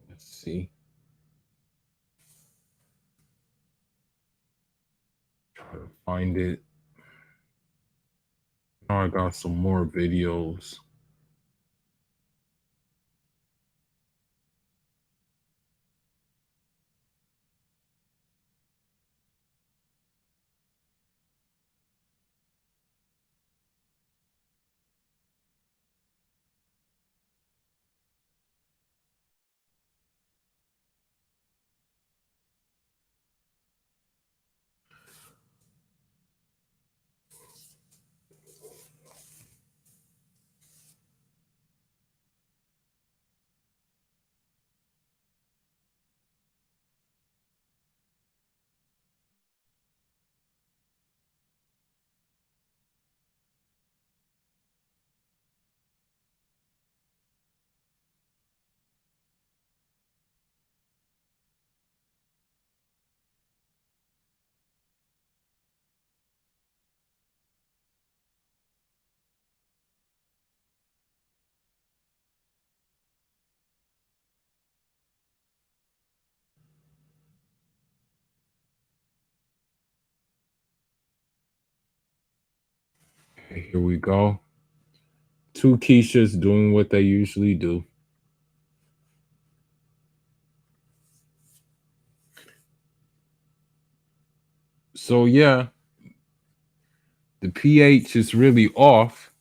Let's see. Try to find it. Now I got some more videos. Okay, here we go. Two Keishas doing what they usually do. So yeah, the pH is really off.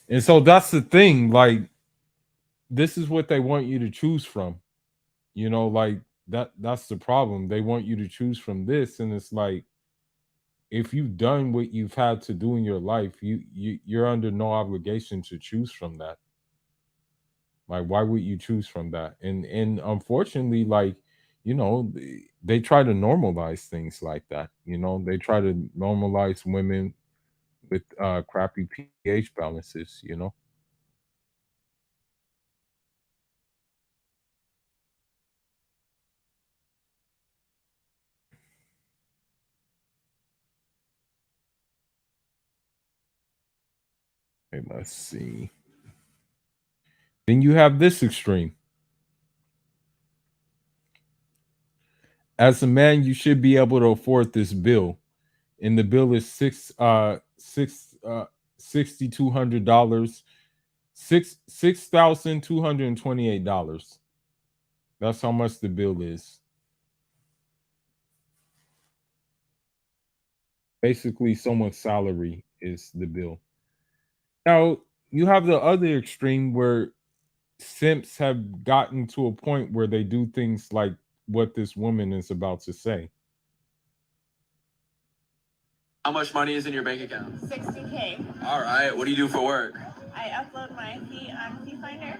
And so that's the thing. Like, this is what they want you to choose from. Like that's the problem. They want you to choose from this, and it's like if you've done what you've had to do in your life, you're under no obligation to choose from that. Like, why would you choose from that? And unfortunately, like, they try to normalize things like that. They try to normalize women with crappy pH balances. Okay, let's see. Then you have this extreme. As a man, you should be able to afford this bill. And the bill is $6,200, $6,228. That's how much the bill is. Basically, someone's salary is the bill. Now, you have the other extreme where simps have gotten to a point where they do things like what this woman is about to say. How much money is in your bank account? $60K. All right. What do you do for work? I upload my fee on Fee Finder.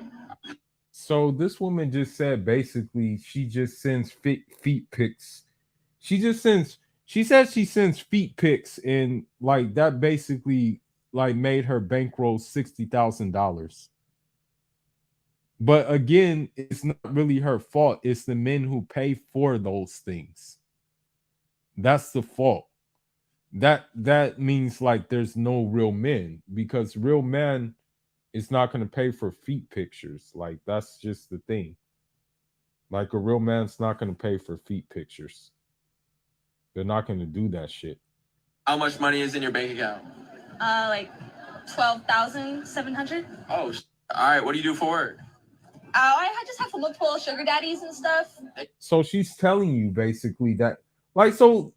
So this woman just said basically she just sends feet pics. She says she sends feet pics, and like that basically like made her bankroll $60,000. But again, it's not really her fault. It's the men who pay for those things. That's the fault. That means like there's no real men, because real men is not going to pay for feet pictures. Like that's just the thing. Like a real man's not going to pay for feet pictures. They're not going to do that shit. How much money is in your bank account? Like 12,700. Oh, all right. What do you do for work? I just have multiple sugar daddies and stuff. So she's telling you basically that, like, so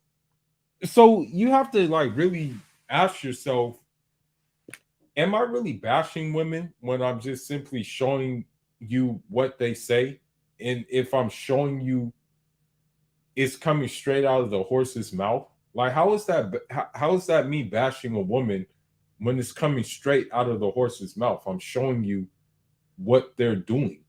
you have to like really ask yourself, am I really bashing women when I'm just simply showing you what they say? And if I'm showing you it's coming straight out of the horse's mouth, like how is that me bashing a woman when it's coming straight out of the horse's mouth? I'm showing you what they're doing.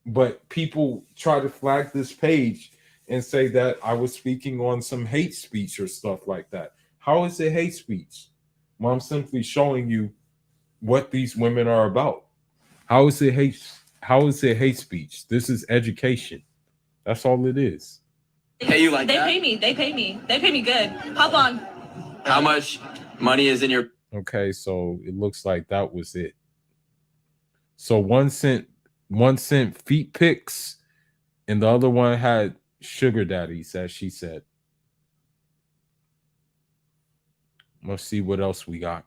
But people try to flag this page and say that I was speaking on some hate speech or stuff like that. How is it hate speech? Well, I'm simply showing you what these women are about. How is it hate speech? This is education. That's all it is. Pay you like that? They pay me good. Hop on. How much money is in your... Okay, so it looks like that was it. So 1 cent feet pics, and the other one had sugar daddies, as she said. Let's see what else we got.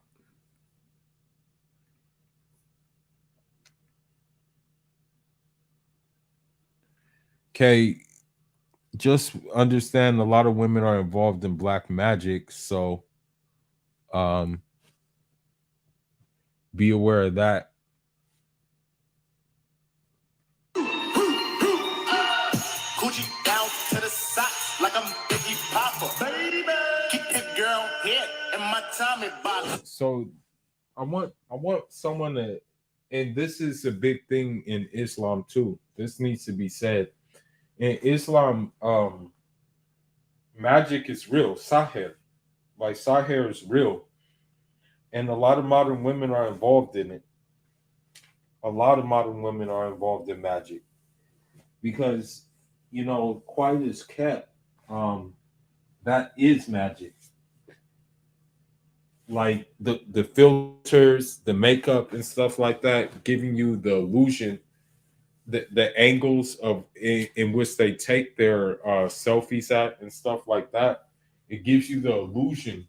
Okay, just understand a lot of women are involved in black magic, so be aware of that. Coochie down to the socks like I'm Biggie Papa. Baby, keep that girl head in my Tommy box. So I want someone to, and this is a big thing in Islam too. This needs to be said. In Islam, magic is real. Sahir. Like Sahir is real. And a lot of modern women are involved in it. A lot of modern women are involved in magic. Because, you know, quiet is kept. That is magic. Like the filters, the makeup and stuff like that, giving you the illusion, the angles of in which they take their selfies at and stuff like that. It gives you the illusion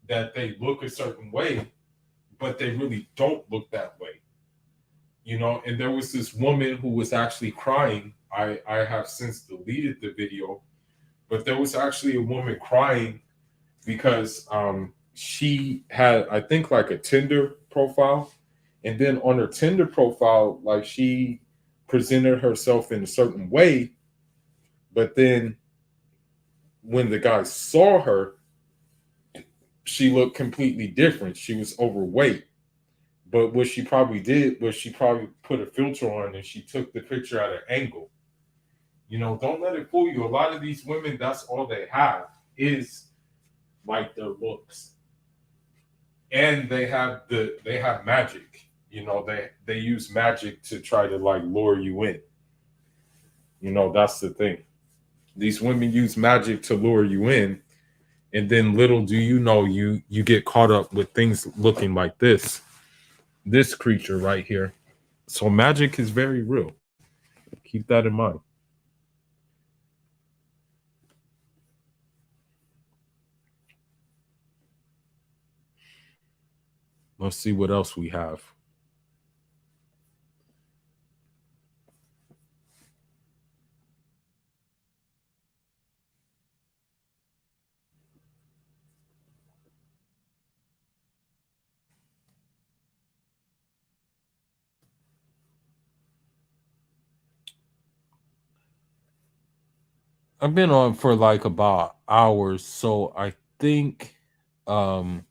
that they look a certain way, but they really don't look that way. You know, and there was this woman who was actually crying. I have since deleted the video, but there was actually a woman crying because she had, I think, like a Tinder profile. And then on her Tinder profile, like she presented herself in a certain way. But then when the guy saw her, she looked completely different. She was overweight. But what she probably did was she probably put a filter on and she took the picture at an angle. You know, don't let it fool you. A lot of these women, that's all they have is like their looks. And they have magic. You know, they use magic to try to like lure you in. You know, that's the thing. These women use magic to lure you in. And then little do you know, you get caught up with things looking like this creature right here. So magic is very real. Keep that in mind. Let's see what else we have. I've been on for like about hours, so I think I'm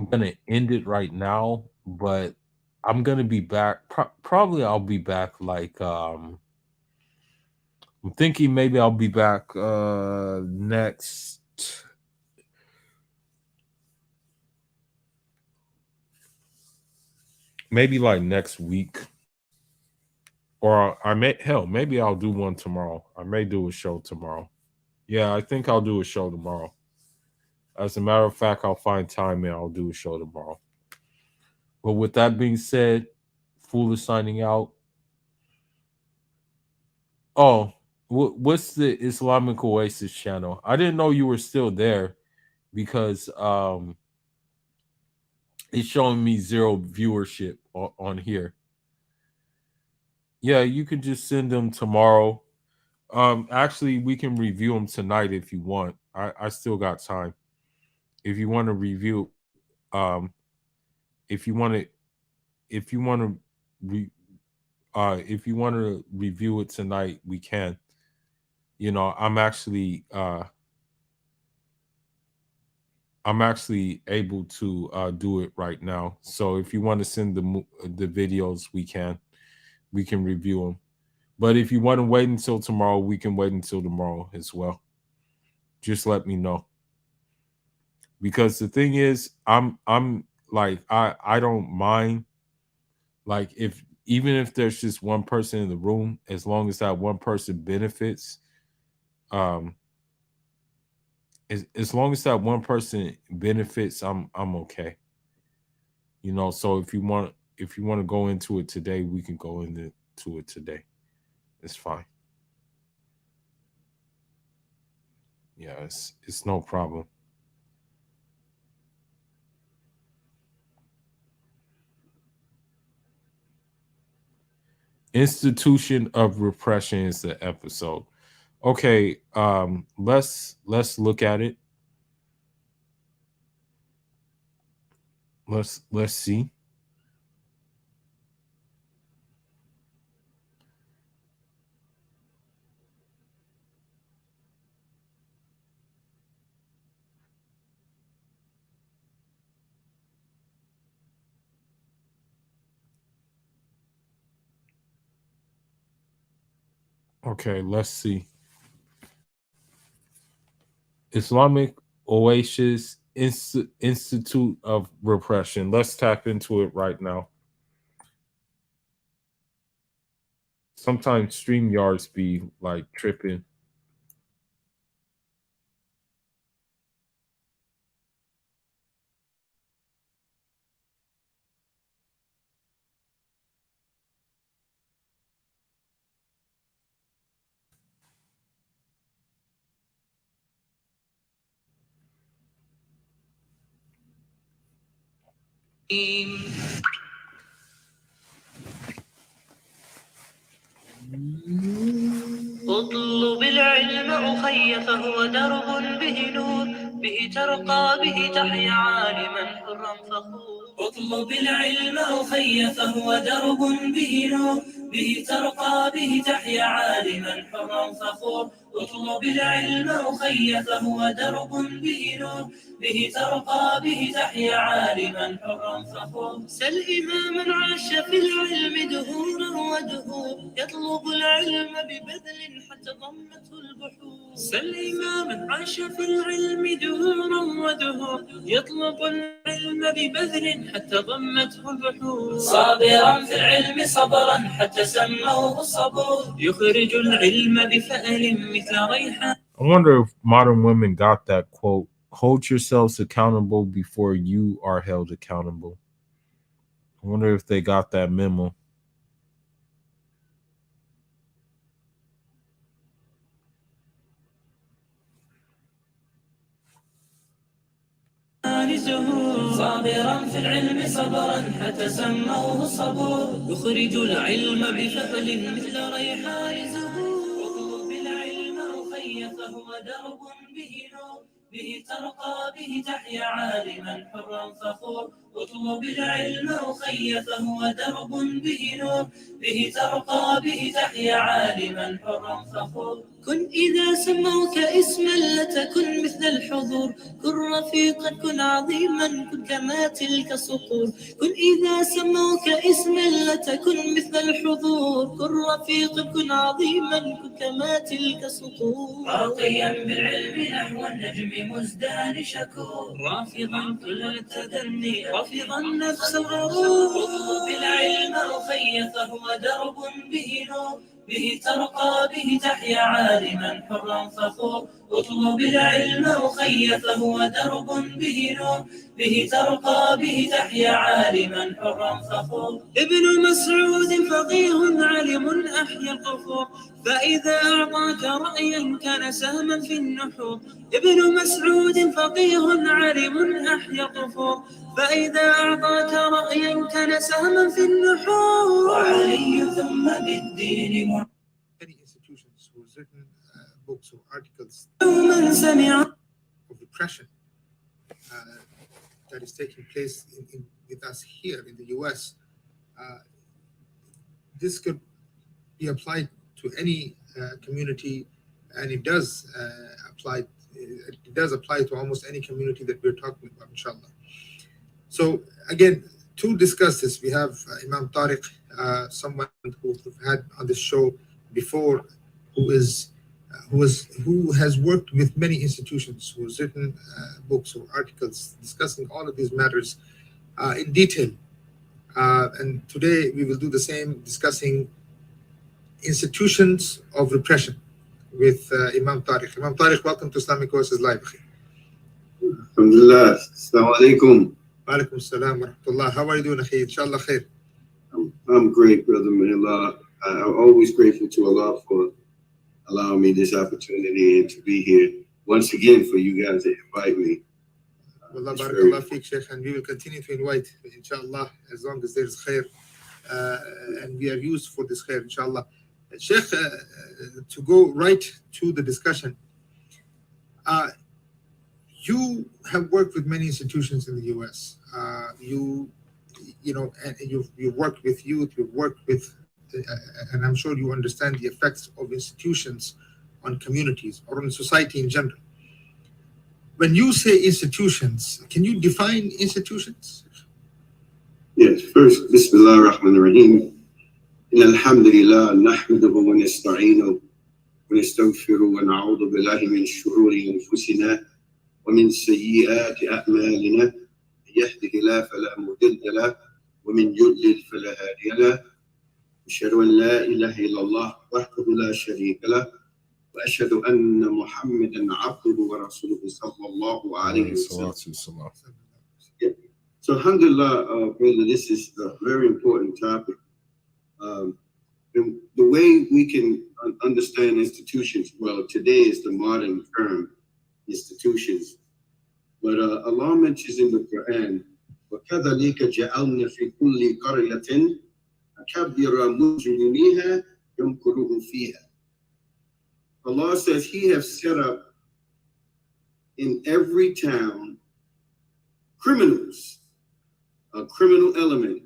gonna end it right now, but I'm gonna be back. Probably I'll be back like I'm thinking maybe I'll be back next maybe like next week. Or maybe I'll do one tomorrow. I may do a show tomorrow. Yeah, I think I'll do a show tomorrow. As a matter of fact, I'll find time and I'll do a show tomorrow. But with that being said, Fool is signing out. Oh, what's the Islamic Oasis channel? I didn't know you were still there because it's showing me 0 viewership on here. Yeah, you can just send them tomorrow. Actually, we can review them tonight if you want. I still got time. If you want to review, if you want to review it tonight, we can. You know, I'm actually able to do it right now. So if you want to send the videos, we can review them. But if you want to wait until tomorrow, we can wait until tomorrow as well. Just let me know. Because the thing is, I'm like, I don't mind, like, even if there's just one person in the room, as long as that one person benefits, as long as that one person benefits, I'm okay. You know, so if you want to go into it today, we can go into it today. It's fine. Yeah, it's no problem. Institution of Repression is the episode. Okay, let's look at it. Let's see. Okay, let's see. Islamic Oasis Institute of Repression. Let's tap into it right now. Sometimes StreamYards be like tripping. اطلب العلم أخي فهو درب به نور به ترقى به تحيا عالما حرا فخور اطلب العلم أخي فهو درب به نور به ترقى به تحيا عالما حرا فخور اطلب العلم أخي فهو درب به نور به ترقى به تحيا عالما حرا فخور سل إماما عاش في العلم دهورا ودهور يطلب العلم ببذل حتى ضمته البحور سل إماما عاش في العلم دهورا ودهور يطلب العلم ببذل حتى ضمته البحور صابرا في العلم صبرا حتى سموه الصبور يخرج العلم بفأل مثل ريحان I wonder if modern women got that quote, hold yourselves accountable before you are held accountable. I wonder if they got that memo. صابرا في العلم صبرا حتى سموه الصبور يخرج العلم بفضل مثل ريحان زهور اطلب العلم أخي فهو درب به نور به ترقى به تحيا عالما حرا فخور اطلب العلم أخي فهو درب به نور به ترقى به تحيا عالما حرا فخور كن إذا سموك اسما لتكن مثل الحضور كن رفيقا كن عظيما كن كما تلك الصقور كن إذا سموك اسما لتكن مثل الحضور كن رفيقا كن عظيما كن كما تلك الصقور راقيا بالعلم نحو النجم مزدان شكور رافضا كل التدني رافضا نفس الغرور اطلب العلم أخي فهو درب به نور به ترقى به تحيا عالما حرا فخور اطلب العلم أخي فهو درب به نور به ترقى به تحيا عالما حرا فخور ابن مسعود فقيه علم أحيا القفور فإذا أعطاك رأيا كان سهما في النحور ابن مسعود فقيه علم أحيا القفور فإذا أعطاك رأيا كان سهما في النحور وعلي ثم بالدين Many institutions who have written books or articles من سمع of repression that is taking place with us here in the US. This could be applied to any community, and it does apply. It does apply to almost any community that we're talking about, inshallah. So again, to discuss this, we have Imam Tariq, someone who we've had on this show before, who has worked with many institutions, who has written books or articles discussing all of these matters in detail. And today we will do the same, discussing institutions of repression with Imam Tariq. Imam Tariq, welcome to Islamic Courses Live. Alhamdulillah. Assalamu alaikum. Wa alaikum assalam wa rahmatullah. How are you doing, akhi? Inshallah khair. I'm great, brother. May Allah. I'm always grateful to Allah for allowing me this opportunity and to be here once again for you guys to invite me. Wallah barakallah feek, Sheikh, and we will continue to invite, inshallah, as long as there's khair, and we are used for this khair, inshallah. Sheikh, to go right to the discussion, you have worked with many institutions in the US. You know, and you've worked with youth, you've worked with, and I'm sure you understand the effects of institutions on communities or on society in general. When you say institutions, can you define institutions? Yes, first, Bismillah ar-Rahman ar-Rahim. إن الحمد لله نحمده ونستعينه ونستغفره ونعوذ بالله من شرور أنفسنا ومن سيئات أعمالنا يهده الله فلا مضل له ومن يضلل فلا هادي له أشهد أن لا إله إلا الله وحده لا شريك له وأشهد أن محمدا عبده ورسوله صلى الله عليه وسلم. So alhamdulillah, brother, this is a very important topic. The way we can understand institutions, well, today is the modern term, institutions. But Allah mentions in the Quran, وَكَذَلِكَ جَعَلْنَا فِي كُلِّ قَرْيَةٍ أَكَابِرَ مُجْرِمِيهَا يَمْكُرُهُ فِيهَا. Allah says He has set up in every town criminals, a criminal element,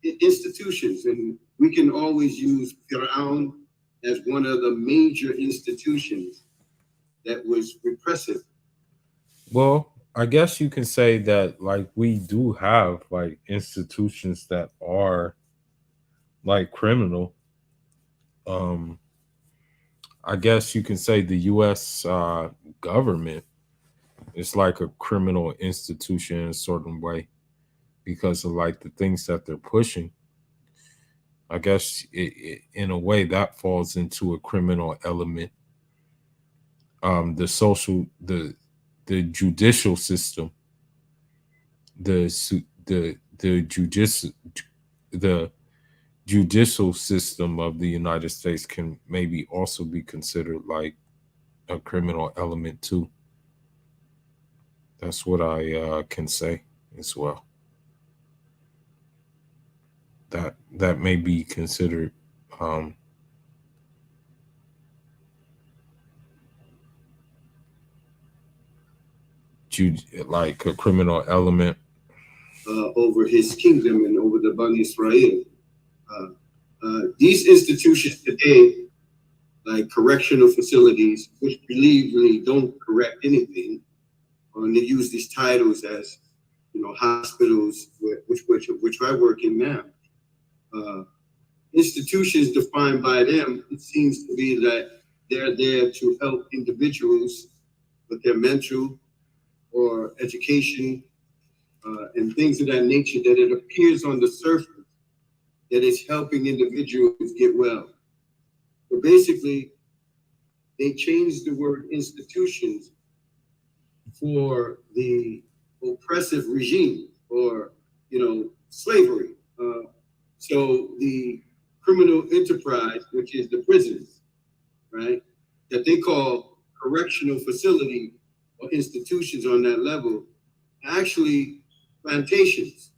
institutions, and we can always use Fir'aun as one of the major institutions that was repressive. Well, I guess you can say that, like, we do have like institutions that are like criminal. I guess you can say the U.S. Government is like a criminal institution in a certain way because of like the things that they're pushing. I guess in a way that falls into a criminal element. the social, the judicial system, the judicial system of the United States can maybe also be considered like a criminal element too. That's what I can say as well. That may be considered like a criminal element over his kingdom and over the Bani Israel. These institutions today, like correctional facilities, which really don't correct anything, and they use these titles as, you know, hospitals, which I work in now. Institutions defined by them, it seems to be that they're there to help individuals with their mental or education and things of that nature, that it appears on the surface that is helping individuals get well. But basically, they changed the word institutions for the oppressive regime, or, you know, slavery. So the criminal enterprise, which is the prisons, right, that they call correctional facility or institutions on that level, actually plantations.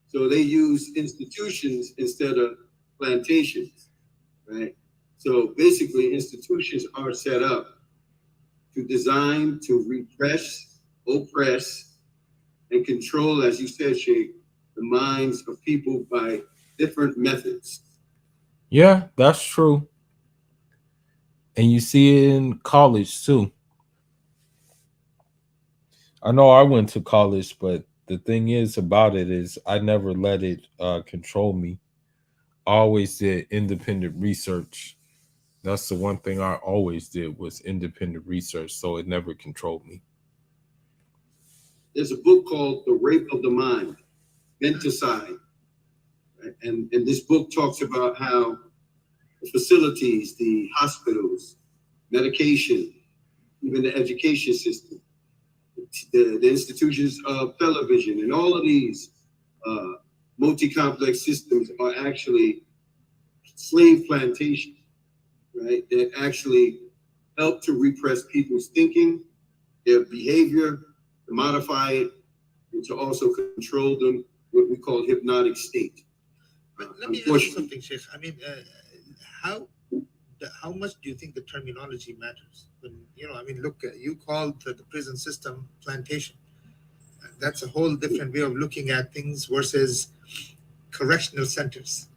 So they use institutions instead of plantations, right? So basically, institutions are set up to design to repress, oppress, and control, as you said, Sheikh, the minds of people by different methods. Yeah, that's true. And you see it in college too. I know I went to college, but the thing is about it is I never let it control me. I always did independent research. That's the one thing I always did, was independent research, so it never controlled me. There's a book called The Rape of the Mind, Menticide. Right? And this book talks about how the facilities, the hospitals, medication, even the education system, the institutions of television, and all of these multi-complex systems are actually slave plantations, right? That actually help to repress people's thinking, their behavior, to modify it, and to also control them, what we call hypnotic state. But let me ask you something, Sheikh. I mean, how much do you think the terminology matters? When, you know, I mean, look, you called the prison system plantation. That's a whole different way of looking at things versus correctional centers.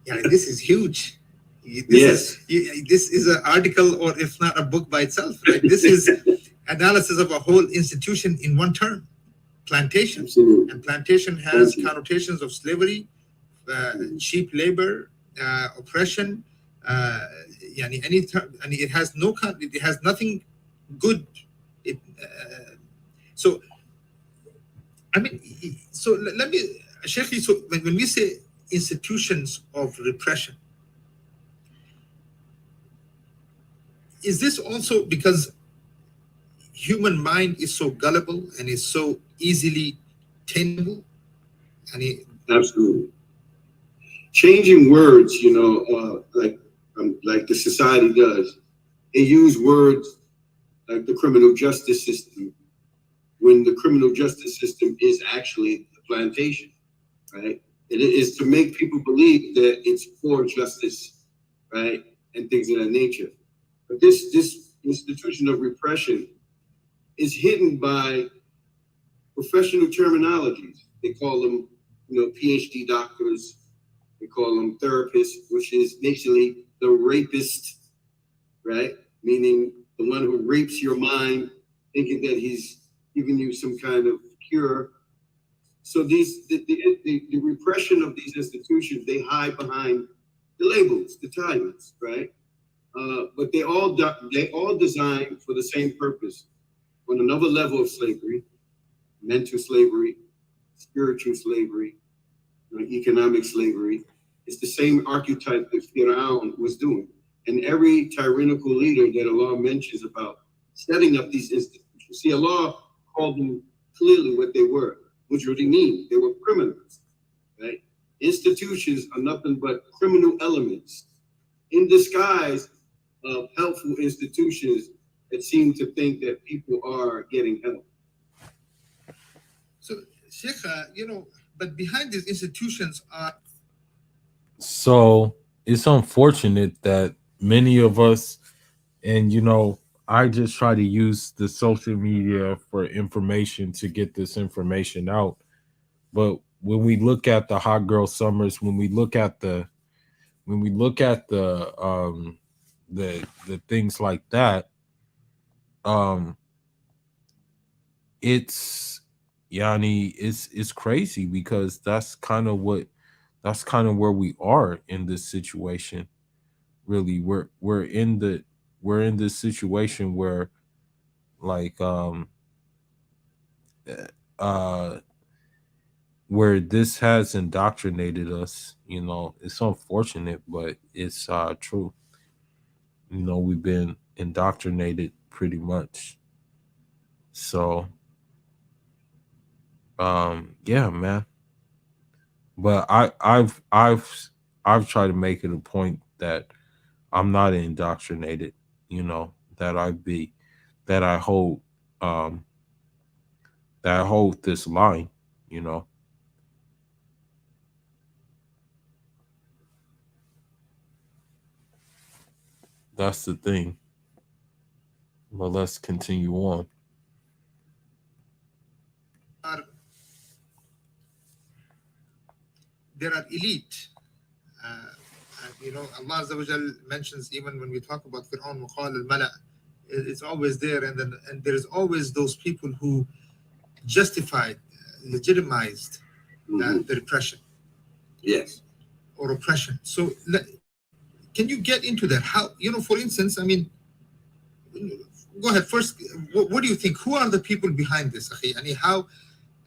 Yeah, this is huge. This is an article, or if not a book by itself, right? This is analysis of a whole institution in one term, plantation. Absolutely. And plantation has connotations of slavery, cheap labor, oppression. Any term, and it has it has nothing good. So, I mean, so let me, Sheikh, so when we say institutions of repression, is this also because human mind is so gullible and is so easily tameable? Absolutely. Changing words, you know, like the society does. They use words like the criminal justice system, when the criminal justice system is actually the plantation, right? It is to make people believe that it's for justice, right, and things of that nature. But this institution of repression is hidden by professional terminologies. They call them, you know, PhD doctors. They call them therapists, which is basically the rapist, right? Meaning the one who rapes your mind, thinking that he's giving you some kind of cure. So the repression of these institutions, they hide behind the labels, the titles, right? But they all designed for the same purpose. On another level of slavery, mental slavery, spiritual slavery, economic slavery, it's the same archetype that Fir'aun was doing. And every tyrannical leader that Allah mentions about setting up these institutions. See, Allah called them clearly what they were. Mujrimin, they were criminals, right? Institutions are nothing but criminal elements in disguise of helpful institutions that seem to think that people are getting help. So, Sheikh, but behind these institutions are. So it's unfortunate that many of us, and I just try to use the social media for information to get this information out. But when we look at the hot girl summers, when we look at the things like that, it's crazy, because that's kind of where we are in this situation. Really, we're in this situation where, like, where this has indoctrinated us. It's unfortunate, but it's true. We've been indoctrinated pretty much. So yeah, man. But I've tried to make it a point that I'm not indoctrinated, that I hold this line, That's the thing. But let's continue on. There are elite. Allah Azza wa Jal mentions, even when we talk about Fir'aun, Muqal al-Mala, it's always there, and there's always those people who justified, legitimized the repression. Yes. Or oppression. So can you get into that? How, for instance, go ahead. First, what do you think? Who are the people behind this, Akhi? How,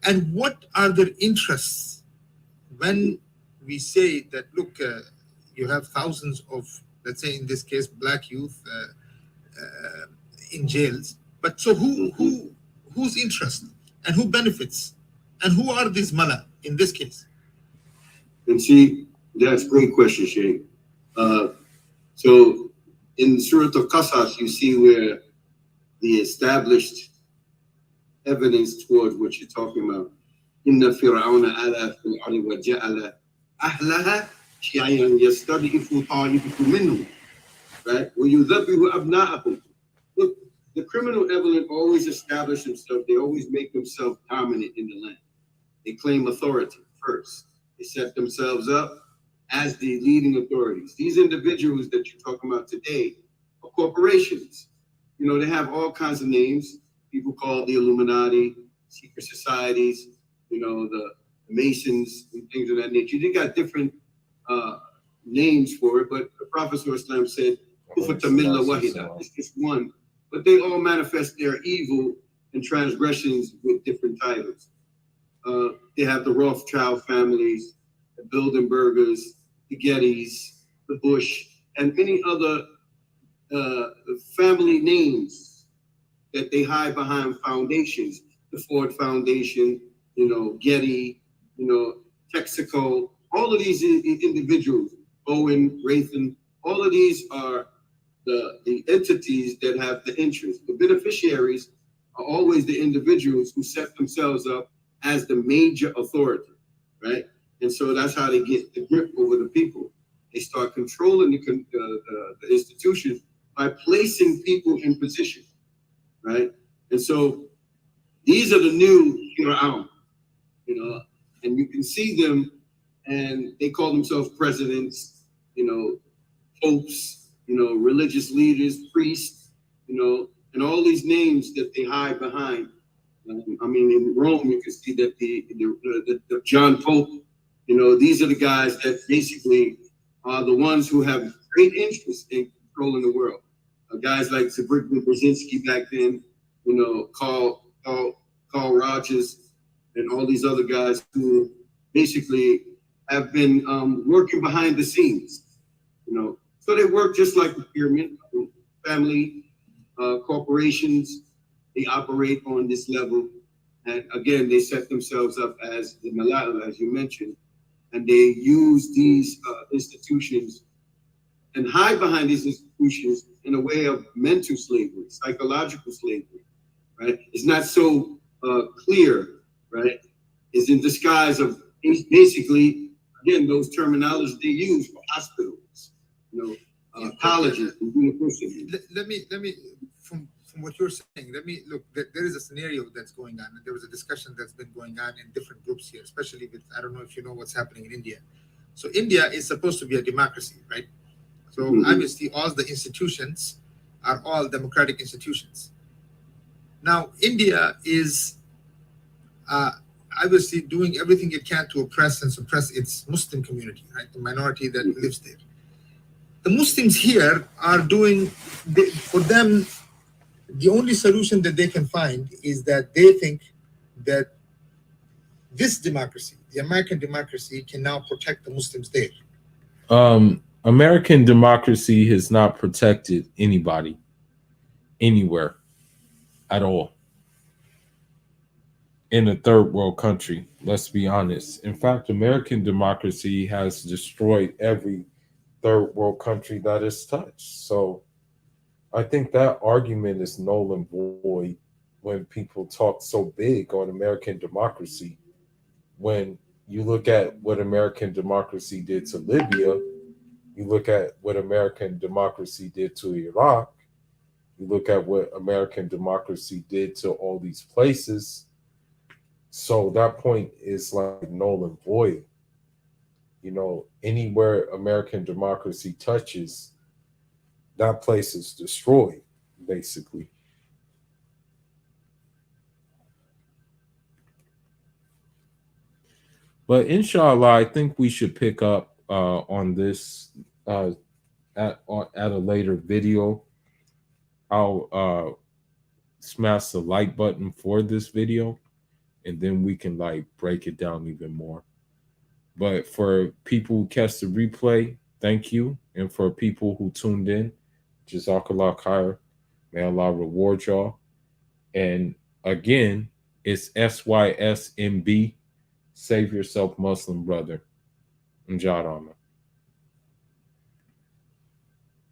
and what are their interests when we say that, look, you have thousands of, let's say in this case, black youth in jails. But so whose interest and who benefits and who are these mala in this case? And see, that's a great question, Sheikh. So in Surah Al-Qasas, you see where the established evidence towards what you're talking about. Inna Fir'auna ala fil ardi wa ja'ala ahlaha shi'an yastadifu ta'ifu minhum. Right? Wa yudhabbihu abna'ahum. Look, the criminal element always establish themselves. They always make themselves dominant in the land. They claim authority first. They set themselves up as the leading authorities. These individuals that you're talking about today are corporations. They have all kinds of names. People call the Illuminati, secret societies, the Masons and things of that nature. They got different names for it, but the Prophet ﷺ said, it's just one. But they all manifest their evil and transgressions with different titles. They have the Rothschild families, the Bilderbergers, the Gettys, the Bush, and many other family names that they hide behind foundations. The Ford Foundation, Getty, Texaco, all of these individuals, Owen, Raytheon, all of these are the entities that have the interest. The beneficiaries are always the individuals who set themselves up as the major authority, right? And so that's how they get the grip over the people. They start controlling the institutions by placing people in position, right? And so these are the new Fir'aun, and you can see them, and they call themselves presidents, popes, religious leaders, priests, and all these names that they hide behind. In Rome, you can see that the John Pope, these are the guys that basically are the ones who have great interest in controlling the world. Guys like Zbigniew Brzezinski back then, Carl Rogers, and all these other guys who basically have been working behind the scenes, So they work just like the pyramid, family corporations, they operate on this level. And again, they set themselves up as the Malala, as you mentioned, and they use these institutions and hide behind these institutions in a way of mental slavery, psychological slavery, right? It's not so clear, right? It's in disguise of basically, again, those terminologies they use for hospitals, colleges and universities. Let me from what you're saying, let me look. There is a scenario that's going on, and there was a discussion that's been going on in different groups here, especially with, I don't know if you know what's happening in India. So India is supposed to be a democracy, right? So obviously all the institutions are all democratic institutions. Now India is obviously doing everything it can to oppress and suppress its Muslim community, right? The minority that lives there. The Muslims here are doing, for them, the only solution that they can find is that they think that this democracy, the American democracy, can now protect the Muslims there. American democracy has not protected anybody anywhere at all in a third world country. Let's be honest. In fact, American democracy has destroyed every third world country that it's touched. So I think that argument is null and void when people talk so big on American democracy. When you look at what American democracy did to Libya, you look at what American democracy did to Iraq, you look at what American democracy did to all these places. So that point is like null and void. Anywhere American democracy touches, that place is destroyed, basically. But inshallah, I think we should pick up on this at a later video. I'll smash the like button for this video, and then we can break it down even more. But for people who catch the replay, thank you. And for people who tuned in, Jazakallah khair. May Allah reward y'all. And again, it's SYSMB. Save yourself, Muslim brother. Njad Ahmed.